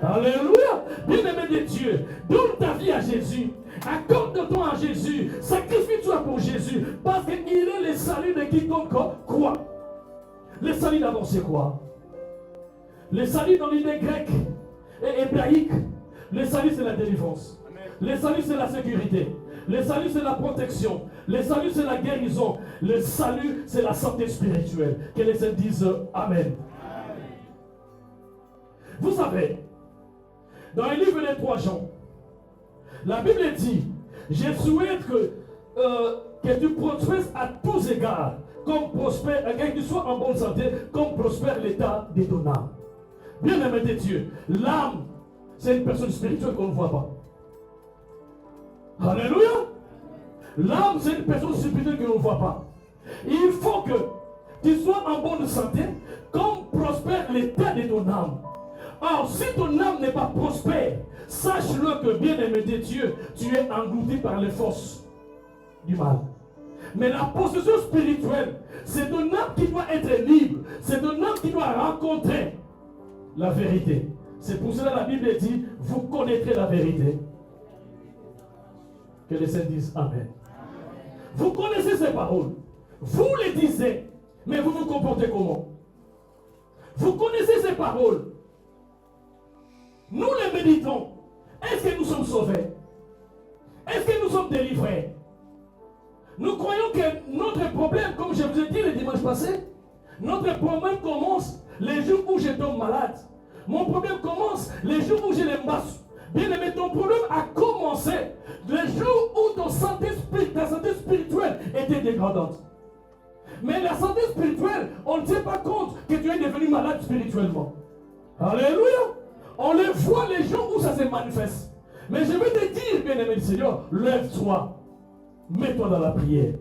Alléluia. Bien-aimé de Dieu, donne ta vie à Jésus. Accorde-toi à Jésus. Sacrifie-toi pour Jésus. Parce qu'il est le salut de quiconque croit. Le salut d'abord c'est quoi? Le salut dans l'idée grecque et hébraïque, le salut c'est la délivrance. Le salut c'est la sécurité. Le salut, c'est la protection. Le salut, c'est la guérison. Le salut, c'est la santé spirituelle. Que les saints disent Amen. Vous savez, dans le livre des 3 Jean, la Bible dit, je souhaite que tu prospères à tous égards, comme prospère, que tu sois en bonne santé, comme prospère l'état de ton âme. Bien aimé de Dieu, l'âme, c'est une personne spirituelle qu'on ne voit pas. Alléluia. L'âme, c'est une personne spirituelle qu'on ne voit pas. Il faut que tu sois en bonne santé, comme prospère l'état de ton âme. Or, si ton âme n'est pas prospère, sache-le que, bien aimé de Dieu, tu es englouti par les forces du mal. Mais la possession spirituelle, c'est ton âme qui doit être libre. C'est ton âme qui doit rencontrer la vérité. C'est pour cela que la Bible dit, vous connaîtrez la vérité. Que les saints disent Amen. Vous connaissez ces paroles. Vous les disiez, mais vous vous comportez comment? Vous connaissez ces paroles. Nous les méditons. Est-ce que nous sommes sauvés? Est-ce que nous sommes délivrés? Nous croyons que notre problème, comme je vous ai dit le dimanche passé, notre problème commence les jours où je tombe malade. Mon problème commence les jours où je l'embasse. Bien aimé, ton problème a commencé les jours où ta santé spirituelle était dégradante. Mais la santé spirituelle, on ne tient pas compte que tu es devenu malade spirituellement. Alléluia. On les voit les jours où ça se manifeste. Mais je vais te dire, bien aimé du Seigneur, lève-toi. Mets-toi dans la prière.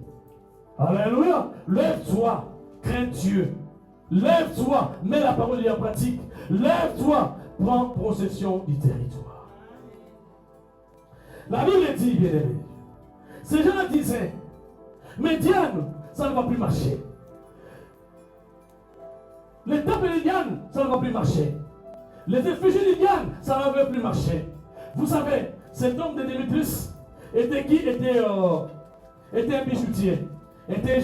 Alléluia. Lève-toi. Crains Dieu. Lève-toi. Mets la parole en pratique. Lève-toi. Prends possession du territoire. La Bible dit, bien aimé, ces gens-là disaient, mais Diane, ça ne va plus marcher. Les temples de Diane, ça ne va plus marcher. Les effigies de Diane, ça ne va plus marcher. Vous savez, cet homme de Démétrius était qui? Était un bijoutier, était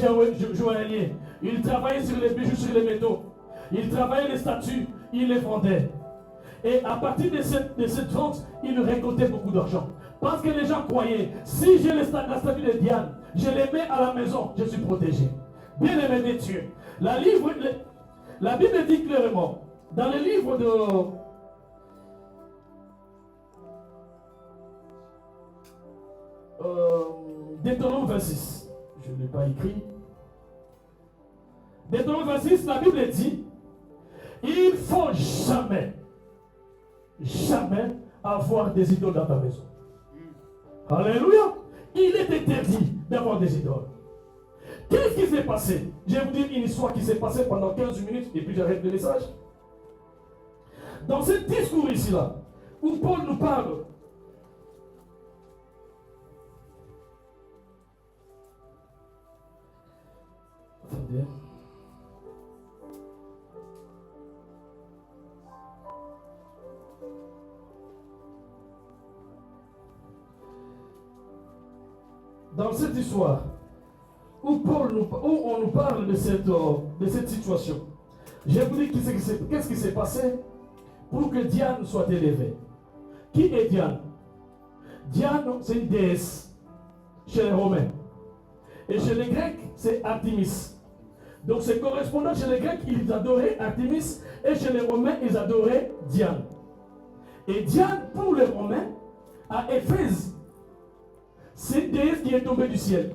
joaillier. Il travaillait sur les bijoux, sur les métaux. Il travaillait les statues, il les vendait. Et à partir de cette vente, il récoltait beaucoup d'argent. Parce que les gens croyaient, si j'ai la statue de Diane, je les mets à la maison, je suis protégé. Bien aimé de Dieu. La Bible dit clairement, dans le livre de Deutéronome 26, je ne l'ai pas écrit. Deutéronome 26, la Bible dit, il ne faut jamais avoir des idoles dans ta maison. Alléluia. Il est interdit d'avoir des idoles. Qu'est-ce qui s'est passé? Je vais vous dire une histoire qui s'est passée pendant 15 minutes et puis j'arrête le message. Dans ce discours ici-là, où Paul nous parle, attendez. Dans cette histoire, où on nous parle de cette situation, je vais vous dire qu'est-ce qui s'est passé pour que Diane soit élevée. Qui est Diane? Diane, c'est une déesse chez les Romains. Et chez les Grecs, c'est Artémis. Donc c'est correspondant chez les Grecs, ils adoraient Artémis, et chez les Romains, ils adoraient Diane. Et Diane, pour les Romains, à Éphèse, c'est une déesse qui est tombée du ciel.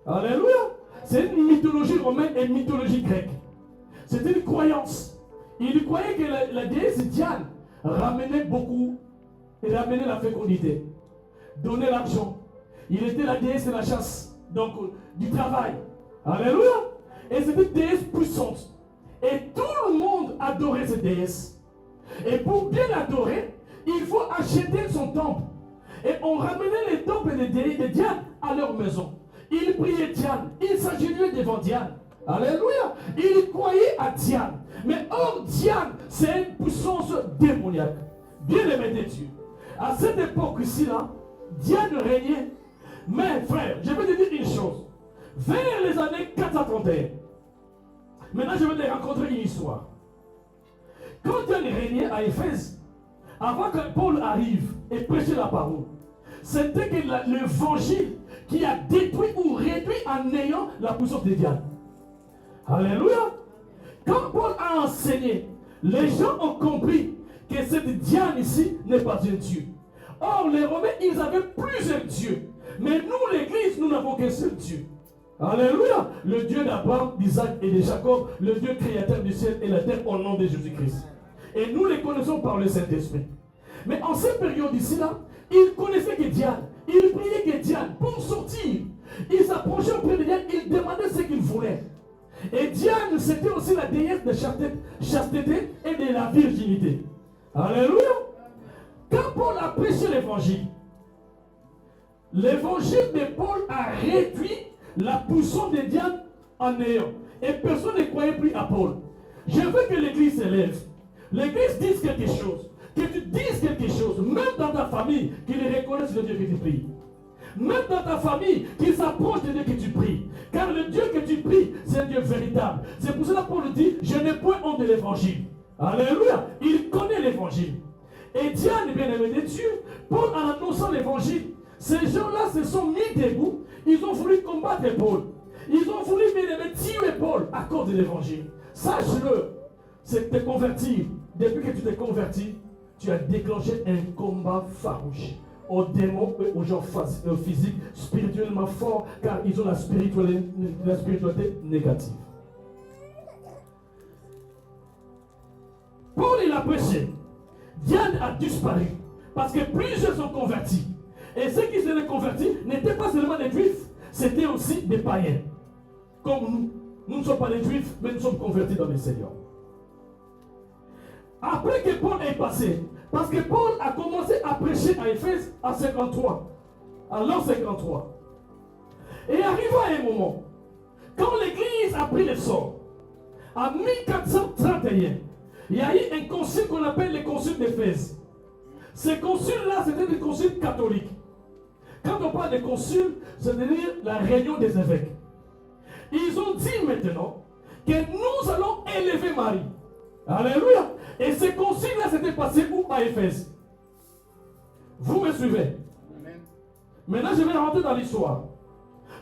Alléluia. C'est une mythologie romaine et une mythologie grecque. C'était une croyance. Ils croyaient que la déesse Diane ramenait beaucoup et ramenait la fécondité, donnait l'argent. Il était la déesse de la chasse, donc du travail. Alléluia. Et c'était une déesse puissante. Et tout le monde adorait cette déesse. Et pour bien l'adorer, il faut acheter son temple. Et on ramenait les temples de Diane à leur maison. Ils priaient Diane. Ils s'agenouillaient devant Diane. Alléluia. Ils croyaient à Diane. Mais or, Diane, c'est une puissance démoniaque. Bien aimé de Dieu. À cette époque-ci-là, Diane régnait. Mais frère, je vais te dire une chose. Vers les années 431, maintenant je vais te raconter une histoire. Quand Diane régnait à Éphèse, avant que Paul arrive et prêche la parole, c'était que l'évangile qui a détruit ou réduit en néant la puissance de Diane. Alléluia. Quand Paul a enseigné, les gens ont compris que cette Diane ici n'est pas un Dieu. Or, les Romains, ils avaient plusieurs dieux. Mais nous, l'Église, nous n'avons qu'un seul Dieu. Alléluia. Le Dieu d'Abraham, d'Isaac et de Jacob, le Dieu créateur du ciel et la terre au nom de Jésus-Christ. Et nous les connaissons par le Saint-Esprit. Mais en cette période ici-là, ils connaissaient que Diane, ils priaient que Diane, pour sortir, ils s'approchaient auprès de Diane, ils demandaient ce qu'ils voulaient. Et Diane, c'était aussi la déesse de chasteté et de la virginité. Alléluia. Quand Paul a prêché l'évangile de Paul a réduit la puissance de Diane en néant. Et personne ne croyait plus à Paul. Je veux que l'église s'élève. L'église dise quelque chose. Que tu dises quelque chose, même dans ta famille, qu'ils reconnaissent le Dieu que tu pries. Même dans ta famille, qu'ils s'approchent de Dieu que tu pries. Car le Dieu que tu pries, c'est un Dieu véritable. C'est pour cela que Paul dit, je n'ai point honte de l'évangile. Alléluia. Il connaît l'évangile. Et Diane, bien-aimé de Dieu, Paul en annonçant l'évangile, ces gens-là se sont mis debout. Ils ont voulu combattre Paul. Ils ont voulu, bien-aimé, tuer Paul à cause de l'évangile. Sache-le, c'est te convertir. Depuis que tu t'es converti, tu as déclenché un combat farouche aux démons et aux gens physiques, spirituellement forts, car ils ont la spiritualité négative. Paul, il a prêché. Diane a disparu parce que plusieurs sont convertis. Et ceux qui se sont convertis n'étaient pas seulement des juifs, c'était aussi des païens. Comme nous. Nous ne sommes pas des juifs, mais nous sommes convertis dans le Seigneur. Après que Paul est passé, parce que Paul a commencé à prêcher à Éphèse à 53, à l'an 53. Et arriva à un moment, quand l'église a pris l'essor, en 1431, il y a eu un concile qu'on appelle le concile d'Éphèse. Ce concile-là, c'était des conciles catholiques. Quand on parle de concile, c'est-à-dire la réunion des évêques. Ils ont dit maintenant que nous allons élever Marie. Alléluia. Et ce concile-là s'était passé où? À Éphèse. Vous me suivez? Amen. Maintenant, je vais rentrer dans l'histoire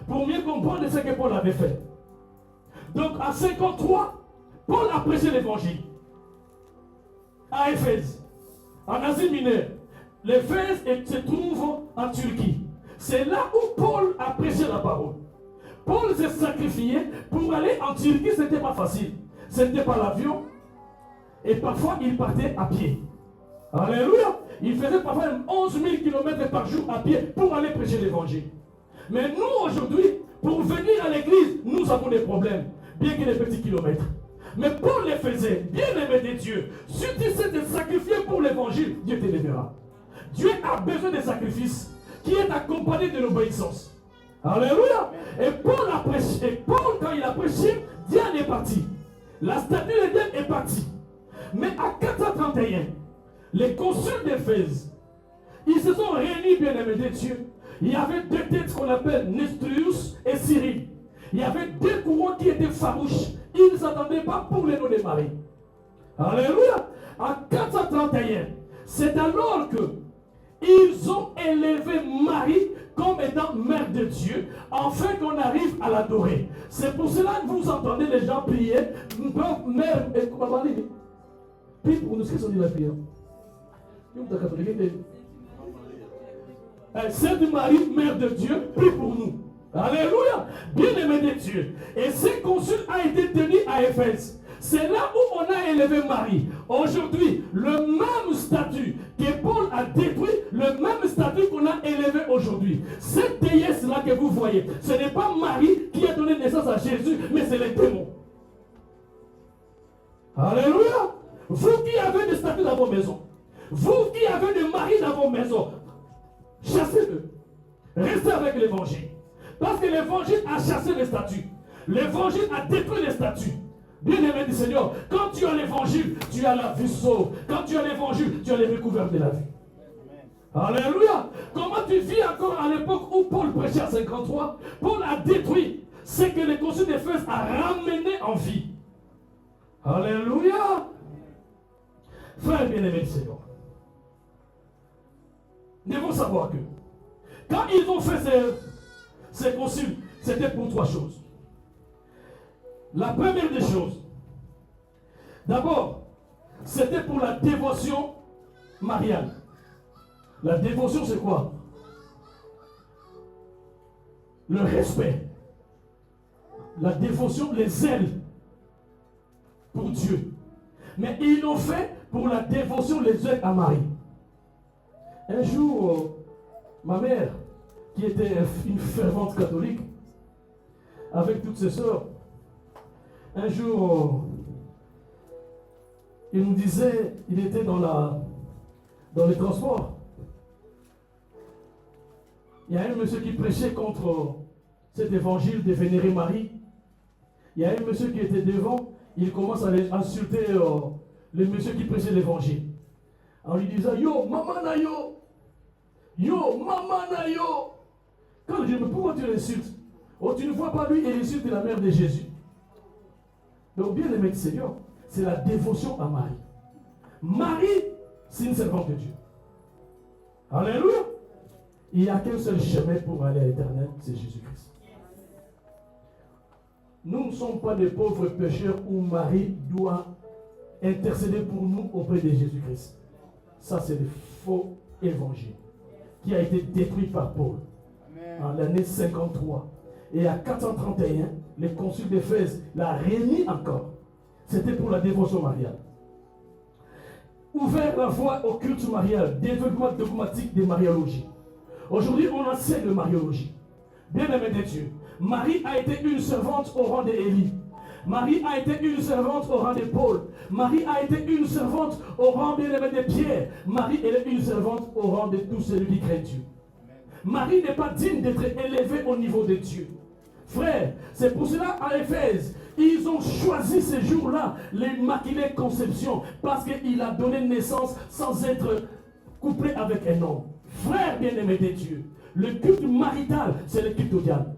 pour mieux comprendre ce que Paul avait fait. Donc, à 53, Paul a prêché l'évangile à Éphèse, en Asie mineure. L'Éphèse se trouve en Turquie. C'est là où Paul a prêché la parole. Paul s'est sacrifié pour aller en Turquie, ce n'était pas facile. Ce n'était pas l'avion. Et parfois, il partait à pied. Alléluia. Il faisait parfois 11 000 km par jour à pied pour aller prêcher l'évangile. Mais nous, aujourd'hui, pour venir à l'église, nous avons des problèmes, bien que des petits kilomètres. Mais Paul les faisait, bien aimé de Dieu. Si tu sais te sacrifier pour l'évangile, Dieu te lèvera. Dieu a besoin de sacrifices qui est accompagné de l'obéissance. Alléluia. Et Paul a prêché. Et Paul, quand il a prêché, Diane est parti. La statue de Diane est partie. Mais à 431, les consuls d'Éphèse, ils se sont réunis, bien aimés de Dieu. Il y avait deux têtes qu'on appelle Nestorius et Cyril. Il y avait deux courants qui étaient farouches. Ils ne s'attendaient pas pour les noms de Marie. Alléluia. En 431, c'est alors que ils ont élevé Marie comme étant mère de Dieu, afin qu'on arrive à l'adorer. C'est pour cela que vous entendez les gens prier, mère, et comment dire, puis pour nous, qu'est-ce qu'on dit la prière? Sainte Marie, mère de Dieu, prie pour nous. Alléluia. Bien-aimé de Dieu. Et ce concile a été tenu à Éphèse. C'est là où on a élevé Marie. Aujourd'hui, le même statut que Paul a détruit, le même statut qu'on a élevé aujourd'hui. Cette déesse-là que vous voyez, ce n'est pas Marie qui a donné naissance à Jésus, mais c'est les démons. Alléluia. Vous qui avez des statues dans vos maisons, vous qui avez des maris dans vos maisons, chassez-le. Restez avec l'évangile. Parce que l'évangile a chassé les statues. L'évangile a détruit les statues. Bien-aimé du Seigneur, quand tu as l'évangile, tu as la vie sauve. Quand tu as l'évangile, tu as les recouverts de la vie. Amen. Alléluia. Comment tu vis encore à l'époque où Paul prêchait à 53? Paul a détruit ce que le concile d'Éphèse a ramené en vie. Alléluia. Frère bien-aimé du Seigneur, nous devons savoir que Quand ils ont fait ces conciles, c'était pour 3 choses. La première des choses, d'abord, c'était pour la dévotion mariale. La dévotion, c'est quoi? Le respect. La dévotion, les zèles pour Dieu. Mais ils l'ont fait pour la dévotion, les zèles à Marie. Un jour, ma mère, qui était une fervente catholique, avec toutes ses sœurs, un jour, il nous disait, il était dans les transports. Il y a un monsieur qui prêchait contre cet évangile de vénérer Marie. Il y a un monsieur qui était devant, il commence à insulter le monsieur qui prêchait l'évangile. En lui disant, yo, maman na yo, yo, maman na yo. Quand je dis, mais pourquoi tu l'insultes? Oh, tu ne vois pas lui, il insulte la mère de Jésus. Donc, bien aimé Seigneur, c'est la dévotion à Marie. Marie, c'est une servante de Dieu. Alléluia. Il n'y a qu'un seul chemin pour aller à l'éternel, c'est Jésus-Christ. Nous ne sommes pas des pauvres pécheurs où Marie doit intercéder pour nous auprès de Jésus-Christ. Ça, c'est le faux évangile qui a été détruit par Paul en l'année 53. Et à 431, le concile d'Éphèse l'a remis encore. C'était pour la dévotion mariale. Ouvert la voie au culte marial, développement dogmatique des mariologies. Aujourd'hui, on enseigne le mariologie. Bien-aimé de Dieu, Marie a été une servante au rang d'Élie. Marie a été une servante au rang de Paul. Marie a été une servante au rang bien-aimé de Pierre. Marie est une servante au rang de tous celui qui craint Dieu. Marie n'est pas digne d'être élevée au niveau de Dieu. Frère, c'est pour cela à Éphèse, ils ont choisi ces jours-là l'Immaculée Conception parce qu'il a donné naissance sans être couplé avec un homme. Frère bien-aimé de Dieu, le culte marital, c'est le culte au diable.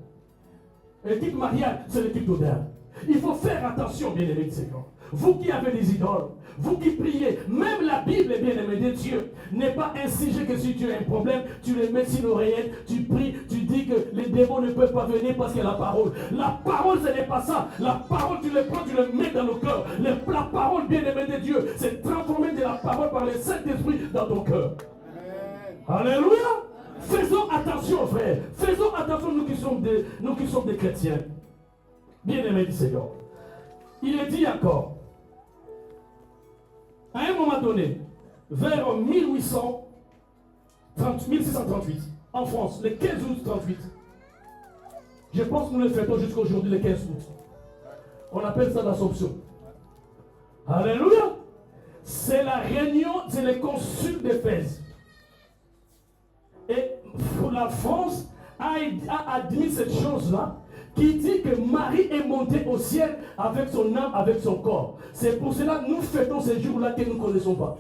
Le culte marial, c'est le culte au diable. Il faut faire attention, bien-aimé de Seigneur. Vous qui avez des idoles, vous qui priez, même la Bible, bien-aimé de Dieu, n'est pas insigée que si tu as un problème, tu le mets sur l'oreillette, tu pries, tu dis que les démons ne peuvent pas venir parce qu'il y a la parole. La parole, ce n'est pas ça. La parole, tu le prends, tu le mets dans le cœur. La parole, bien-aimé de Dieu, c'est transformer de la parole par le Saint-Esprit dans ton cœur. Alléluia. Faisons attention, frère. Faisons attention, nous qui sommes des chrétiens. Bien-aimés du Seigneur. Il est dit encore, à un moment donné, vers 1638, en France, le 15 août 38, je pense que nous le fêtons jusqu'à aujourd'hui, le 15 août. On appelle ça l'Assomption. Alléluia. C'est la réunion, c'est le concile d'Éphèse. Et la France a admis cette chose-là, qui dit que Marie est montée au ciel avec son âme, avec son corps. C'est pour cela que nous fêtons ces jours-là que nous ne connaissons pas.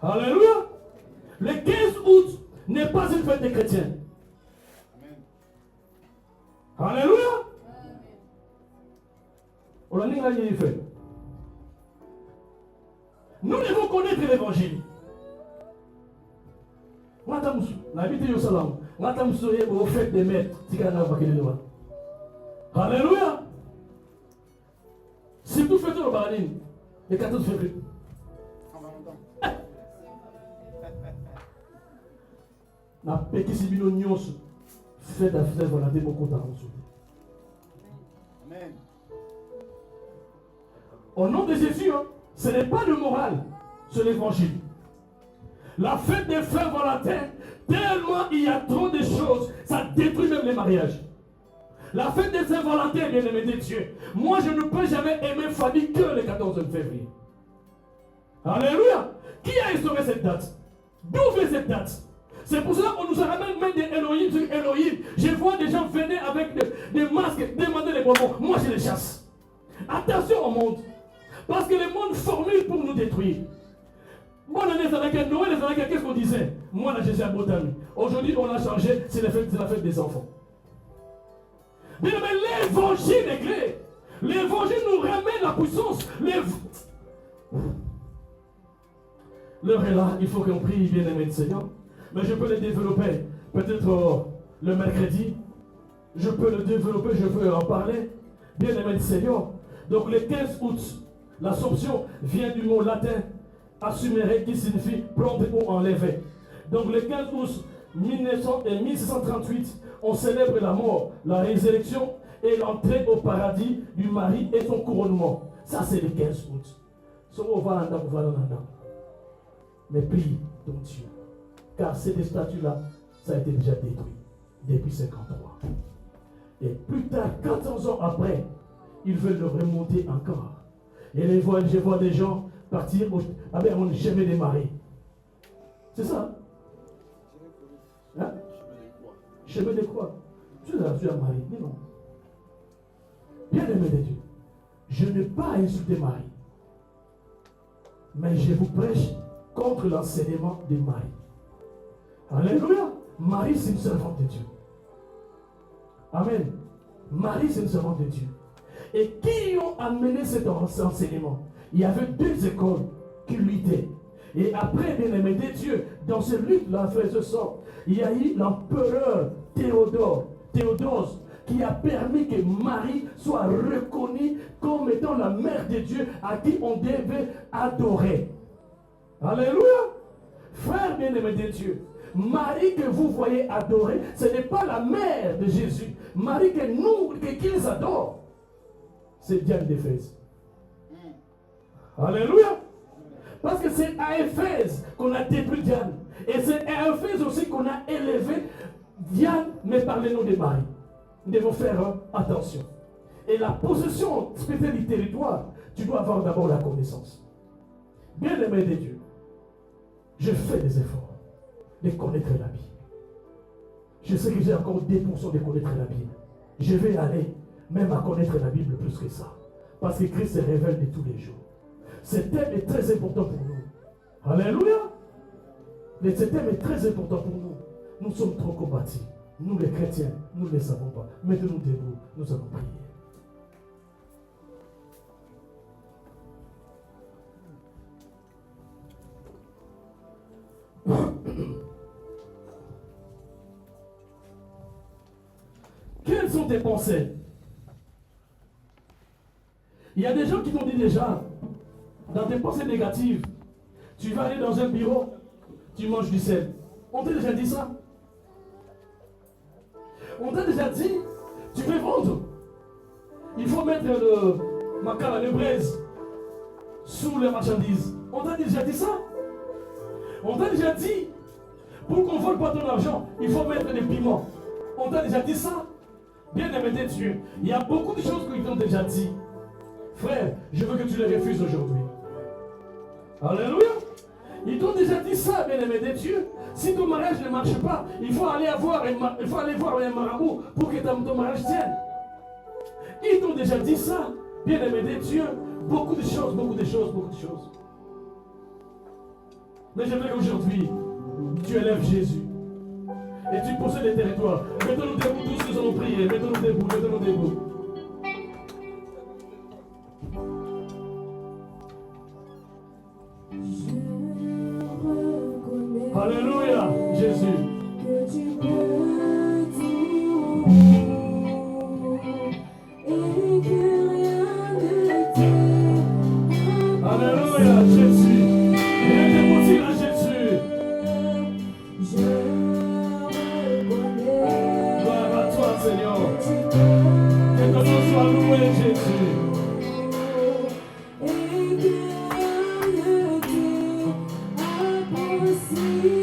Alléluia. Le 15 août n'est pas une fête des chrétiens. Alléluia. On a dit que fait. Nous devons connaître l'évangile. La vie de Salam. Au fait des maîtres. Alléluia. Si tout fait le baline, le 14 février. Na peki si bino nyonso fait d'affaires volonté beaucoup d'argent. Amen. Au nom de Jésus, hein, ce n'est pas le moral, c'est l'évangile. La fête des frères volontaires, tellement il y a trop de choses, ça détruit même les mariages. La fête des frères volontaires, bien aimé de Dieu, moi je ne peux jamais aimer Fanny que le 14 février. Alléluia. Qui a instauré cette date? D'où vient cette date? C'est pour cela qu'on nous a ramené même des Elohim sur Elohim. Je vois des gens venir avec des masques, demander les bonbons. Moi je les chasse. Attention au monde. Parce que le monde formule pour nous détruire. Bonne année, Noël, qu'est-ce qu'on disait? Moi, là, je suis à Bretagne. Aujourd'hui, on a changé, c'est la fête des enfants. Mais l'évangile est clé. L'évangile nous ramène la puissance. L'heure est là, il faut qu'on prie, bien-aimé de Seigneur. mais je peux le développer. Peut-être le mercredi, je peux le développer, je peux en parler. Bien-aimé du Seigneur. Donc le 15 août, l'Assomption vient du mot latin assumere qui signifie prendre ou enlever. Donc le 15 août 1638, on célèbre la mort, la résurrection et l'entrée au paradis du mari et son couronnement. Ça c'est le 15 août. Mais prie ton Dieu. Car ces statues-là, ça a été déjà détruit depuis 53. Et plus tard, 14 ans après, ils veulent le remonter encore. Et je vois des gens partir, ah ben on n'est jamais démarré. C'est ça? Hein? Chemin de quoi? Tu as Marie, mais non. Bien aimé de Dieu, je n'ai pas insulté Marie. Mais je vous prêche contre l'enseignement de Marie. Alléluia. Marie, c'est une servante de Dieu. Amen. Marie, c'est une servante de Dieu. Et qui ont amené cet enseignement? Il y avait deux écoles qui luttaient. Et après, bien aimé de Dieu, dans ces luttes-là, frères et sœurs, il y a eu l'empereur Théodose, qui a permis que Marie soit reconnue comme étant la mère de Dieu à qui on devait adorer. Alléluia. Frère bien-aimé de Dieu, Marie que vous voyez adorer, ce n'est pas la mère de Jésus. Marie qu'ils adorent, c'est Diane d'Éphèse. Alléluia. Parce que c'est à Éphèse qu'on a détruit Diane. Et c'est à Éphèse aussi qu'on a élevé Diane, mais par le nom de Marie. Nous devons faire attention. Et la possession spéciale du territoire, tu dois avoir d'abord la connaissance. Bien aimé de Dieu, je fais des efforts de connaître la Bible. Je sais que j'ai encore 2% de connaître la Bible. Je vais aller même à connaître la Bible plus que ça. Parce que Christ se révèle de tous les jours. Ce thème est très important pour nous. Alléluia. Mais ce thème est très important pour nous. Nous sommes trop combattus. Nous les chrétiens, nous ne le savons pas. Mettons-nous debout, nous allons prier. Quelles sont tes pensées? Il y a des gens qui m'ont dit déjà, dans tes pensées négatives, tu vas aller dans un bureau, tu manges du sel. On t'a déjà dit ça? On t'a déjà dit, tu veux vendre, il faut mettre le macala, le braise, sous les marchandises. On t'a déjà dit ça? On t'a déjà dit, pour qu'on ne vole pas ton argent, il faut mettre des piments. On t'a déjà dit ça? Bien aimé de Dieu, il y a beaucoup de choses qu'ils t'ont déjà dit. Frère, je veux que tu les refuses aujourd'hui. Alléluia. Ils t'ont déjà dit ça, bien aimé de Dieu. Si ton mariage ne marche pas, il faut aller voir un marabout pour que ton mariage tienne. Ils t'ont déjà dit ça, bien aimé de Dieu. Beaucoup de choses. Mais j'aimerais qu'aujourd'hui, tu élèves Jésus. Et tu possèdes les territoires. Mettons-nous debout, tous nous allons prier. Mettons-nous debout. Alléluia, Jésus.
Que tu peux tout et que rien ne t'épargne.
Alléluia, Jésus. Viens déposer à Jésus.
Je reconnais
Gloire à toi, Seigneur.
que tu peux
Que ton nom soit loué, Jésus.
et que rien ne t'est impossible.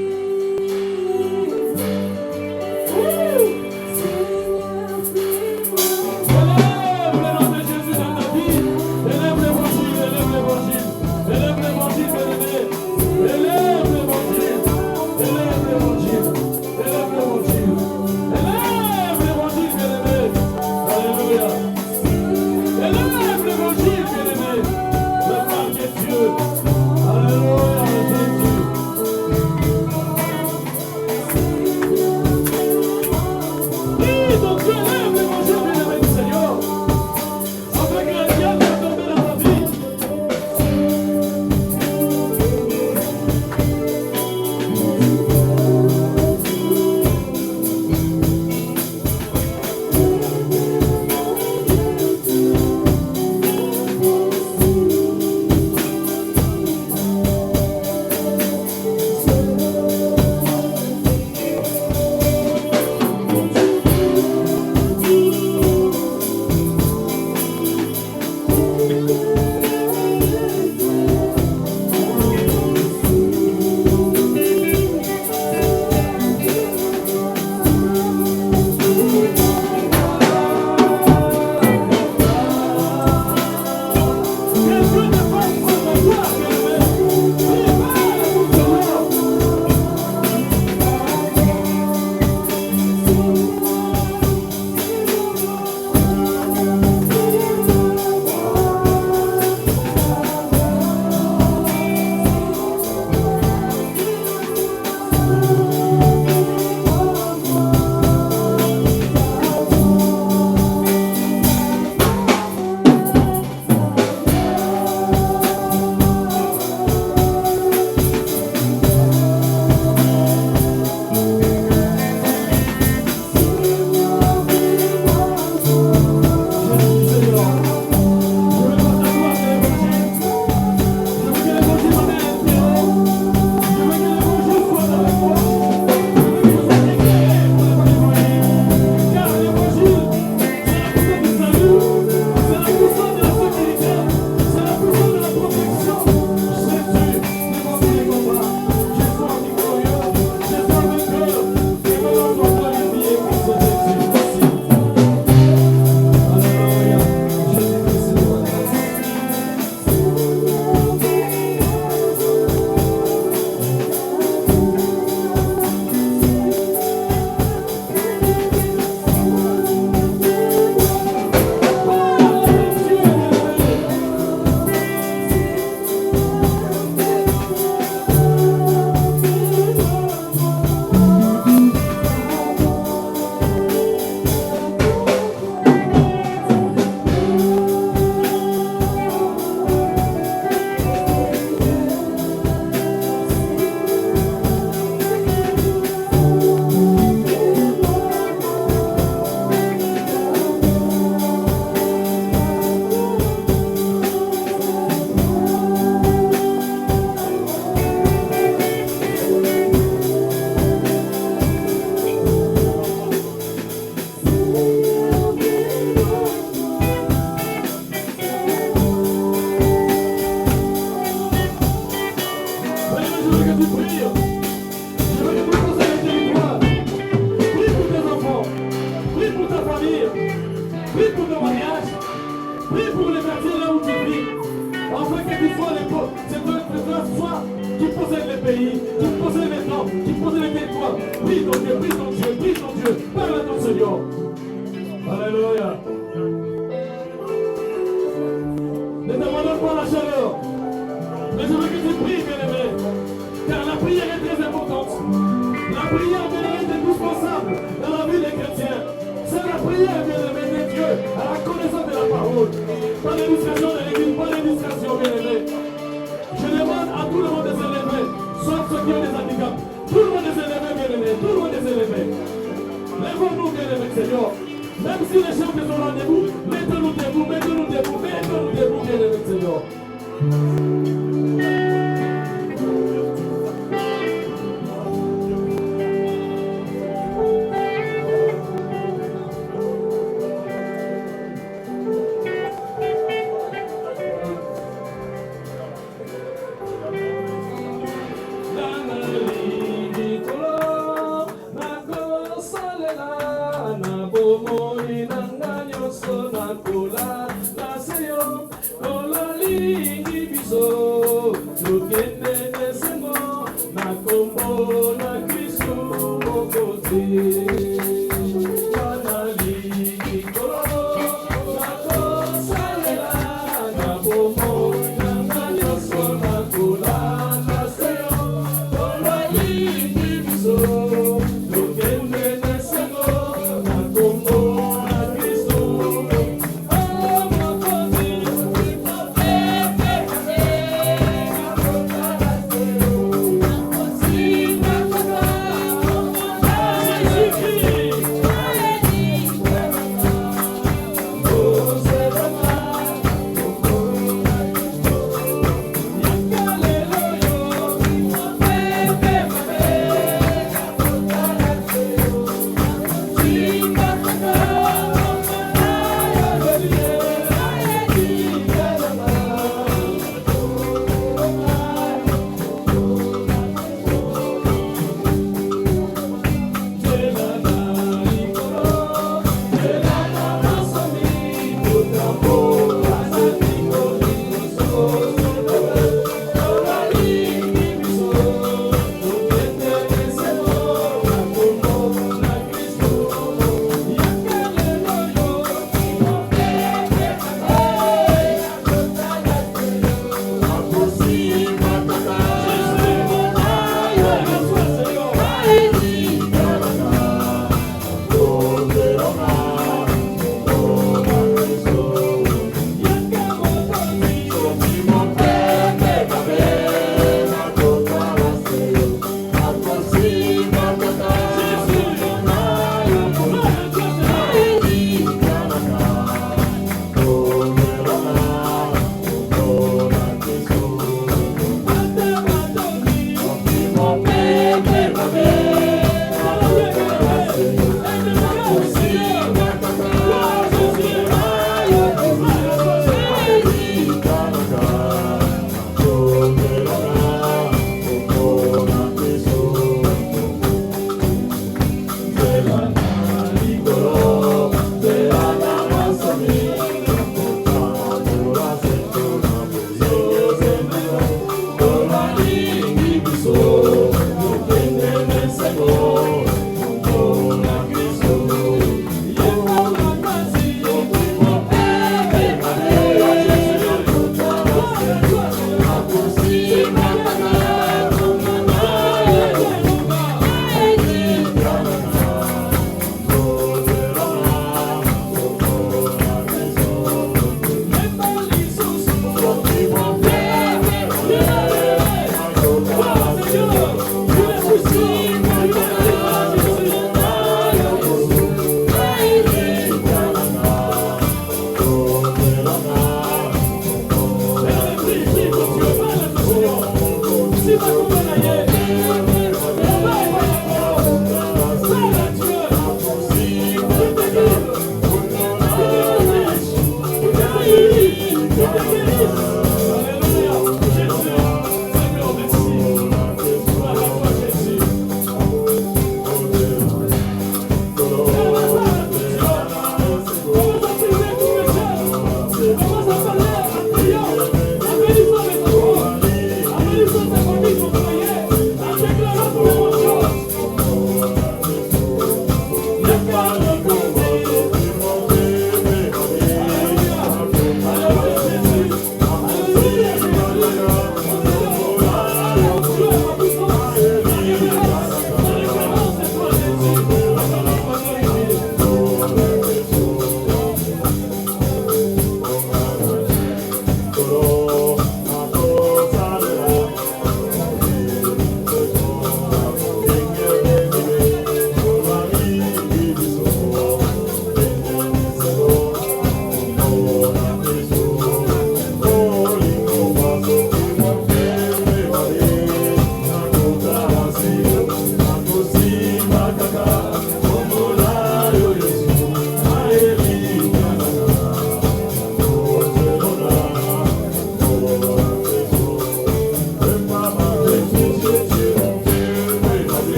veux que tu pries. Je veux que tu poses les territoires. Prie pour tes enfants. Prie pour ta famille. Prie pour ton mariage. Prie pour les quartiers là où tu vis. Afin que tu sois c'est toi qui possède les pays, qui possède les temps, qui possède les territoires. Prie ton Dieu, prie ton Dieu, prie ton Dieu. Parle à ton Seigneur. Alléluia. Ne t'abandonne pas à la chaleur. Mais je veux que tu pries, bien-aimé. Car la prière est très importante. La prière, bien-aimé, est indispensable dans la vie des chrétiens. C'est la prière, bien-aimé, de Dieu, à la connaissance de la parole. Pas de distraction de l'église, pas de distraction, bien-aimé. Je demande à tout le monde de se lever, sauf ceux qui ont des handicaps. Tout le monde de se lever, bien-aimé, tout le monde de se lever. Lèvons-nous, bien-aimé, Seigneur. Même si les chefs sont là debout, mettez-nous debout, mettez-nous debout, mettez-nous debout, bien-aimé, Seigneur.
Oh,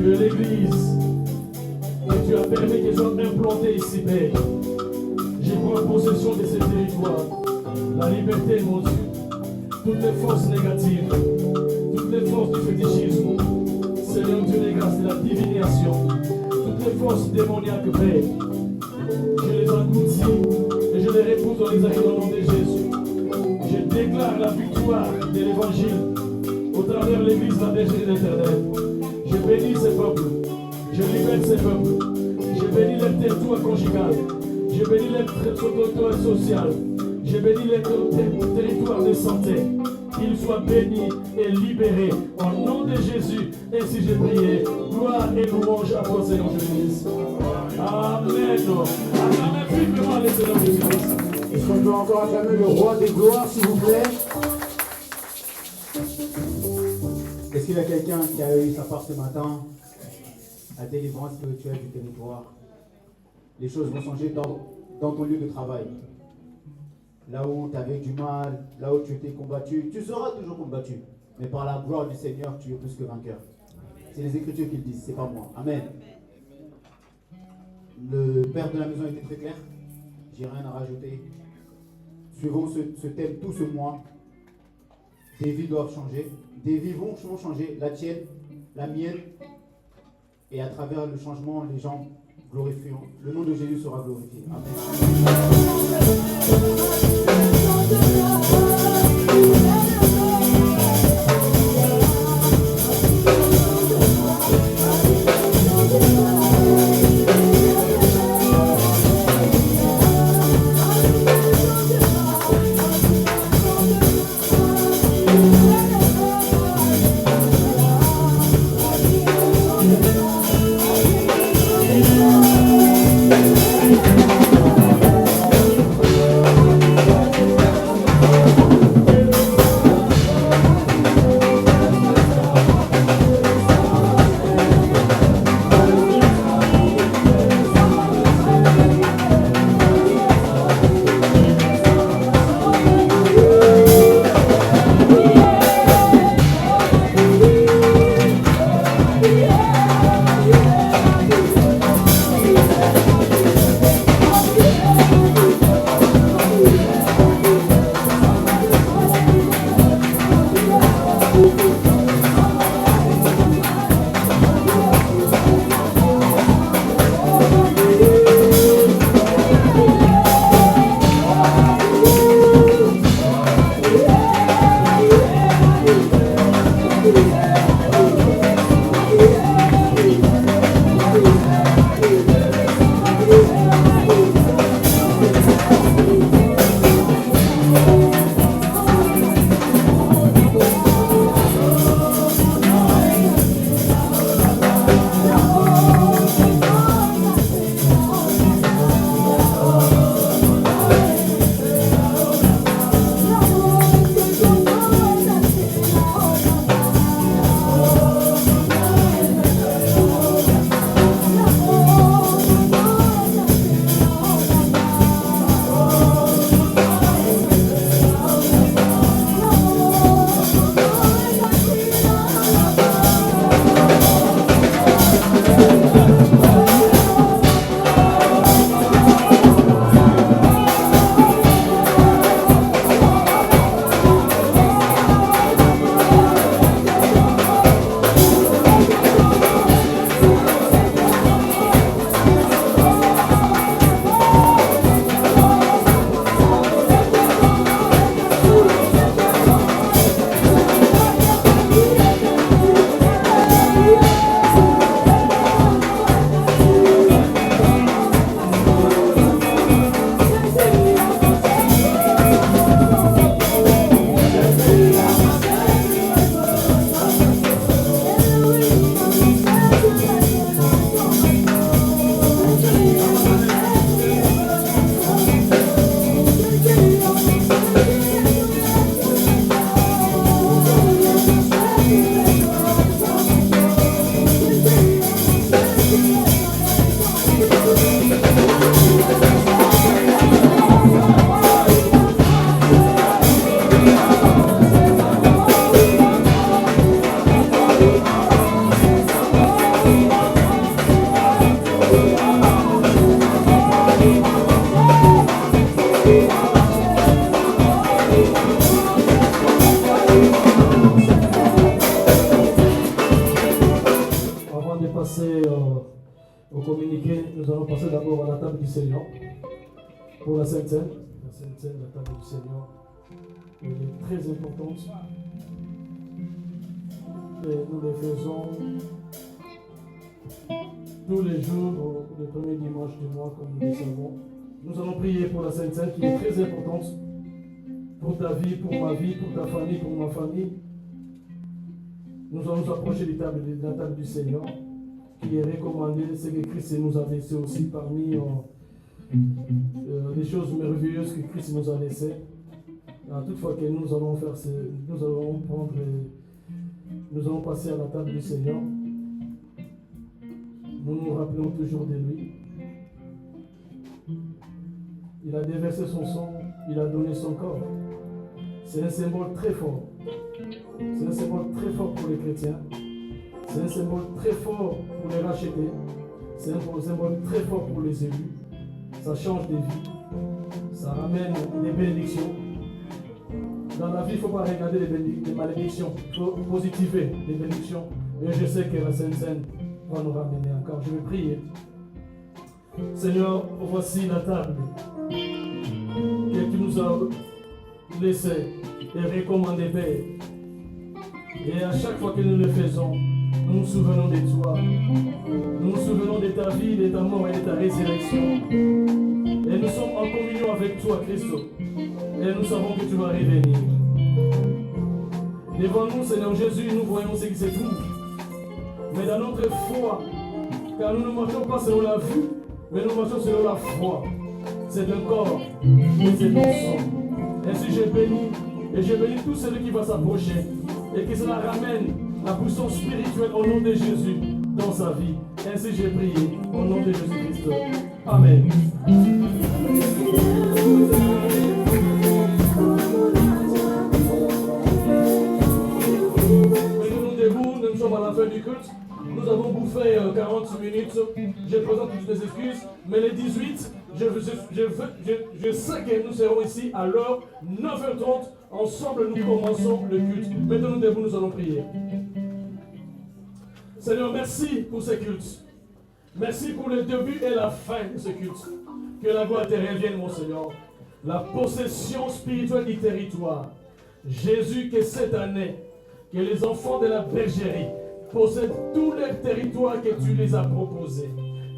que l'église que tu as permis qu'elle soit implantée ici, Père, je prends possession de ces territoires. La liberté, mon Dieu, toutes les forces négatives, toutes les forces du fétichisme, Seigneur Dieu des grâces, de la divination, toutes les forces démoniaques, Père, je les engloutis et je les réponds dans les arrêts au nom de Jésus. Je déclare la victoire de l'évangile au travers de l'église, la bergerie d'Éternel. Je bénis ces peuples, je libère ces peuples, je bénis leur territoire conjugal, je bénis leur territoire social, je bénis leur territoire de santé. Qu'ils soient bénis et libérés au nom de Jésus. Ainsi j'ai prié. Gloire et louange à toi, Seigneur Jésus. Amen. Acclamez vivement les Seigneurs Jésus.
Est-ce qu'on peut encore acclamer le roi des gloires, s'il vous plaît?
Est-ce qu'il y a quelqu'un qui a eu sa part ce matin? La délivrance spirituelle du territoire. Les choses vont changer dans ton lieu de travail. Là où tu avais du mal, là où tu étais combattu, tu seras toujours combattu. Mais par la gloire du Seigneur, tu es plus que vainqueur. C'est les Écritures qui le disent, c'est pas moi. Amen. Le père de la maison était très clair. J'ai rien à rajouter. Suivons ce thème tout ce mois. Des vies doivent changer. Des vies vont changer. La tienne, la mienne. Et à travers le changement, les gens glorifieront. Le nom de Jésus sera glorifié. Amen.
passer au communiqué. Nous allons passer d'abord à la table du Seigneur pour la Sainte Seine. La Sainte Seine, la table du Seigneur, elle est très importante. Et nous les faisons tous les jours, le premier dimanche du mois, comme nous le savons. Nous allons prier pour la Sainte Seine qui est très importante pour ta vie, pour ma vie, pour ta famille, pour ma famille. Nous allons nous approcher de la table du Seigneur qui est recommandée, c'est que Christ nous a laissé aussi parmi les choses merveilleuses que Christ nous a laissées. Toutefois que nous allons faire, nous allons passer à la table du Seigneur. Nous nous rappelons toujours de lui. Il a déversé son sang, il a donné son corps. C'est un symbole très fort. C'est un symbole très fort pour les chrétiens. C'est un symbole très fort pour les racheter. C'est un symbole très fort pour les élus. Ça change des vies. Ça ramène des bénédictions. Dans la vie, il ne faut pas regarder les malédictions. Il faut positiver les bénédictions. Et je sais que la Sainte Seine va nous ramener encore. Je vais prier. Seigneur, voici la table que tu nous as laissée et recommandée, Père. Et à chaque fois que nous le faisons, nous nous souvenons de toi. Nous nous souvenons de ta vie, de ta mort et de ta résurrection. Et nous sommes en communion avec toi, Christ. Et nous savons que tu vas revenir. Devant nous, Seigneur Jésus, nous voyons ce qui se trouve. Mais dans notre foi, car nous ne marchons pas selon la vue, mais nous marchons selon la foi. C'est un corps et c'est ton sang. Ainsi je bénis, et je bénis tout celui qui va s'approcher, et que cela ramène la puissance spirituelle au nom de Jésus dans sa vie. Ainsi j'ai prié au nom de Jésus-Christ. Amen. Mettons-nous debout, nous sommes à la fin du culte. Nous avons bouffé 40 minutes. Je présente toutes les excuses. Mais les 18, je sais que nous serons ici à l'heure 9h30. Ensemble, nous commençons le culte. Mettons-nous debout, nous allons prier. Seigneur, merci pour ce culte. Merci pour le début et la fin de ce culte. Que la gloire te revienne, mon Seigneur. La possession spirituelle du territoire. Jésus, que cette année, que les enfants de la bergerie possèdent tous les territoires que tu les as proposés.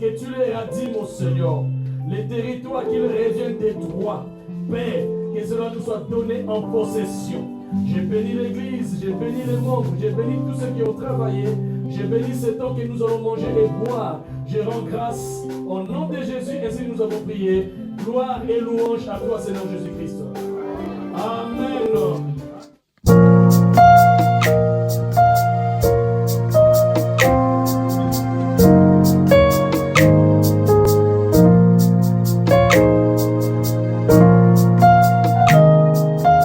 Que tu leur as dit, mon Seigneur. Les territoires qu'ils reviennent des droits. Père, que cela nous soit donné en possession. J'ai béni l'église, j'ai béni les membres, j'ai béni tous ceux qui ont travaillé. J'ai béni ce temps que nous allons manger et boire. Je rends grâce au nom de Jésus, ainsi nous avons prié. Gloire et louange à toi, Seigneur Jésus-Christ. Amen.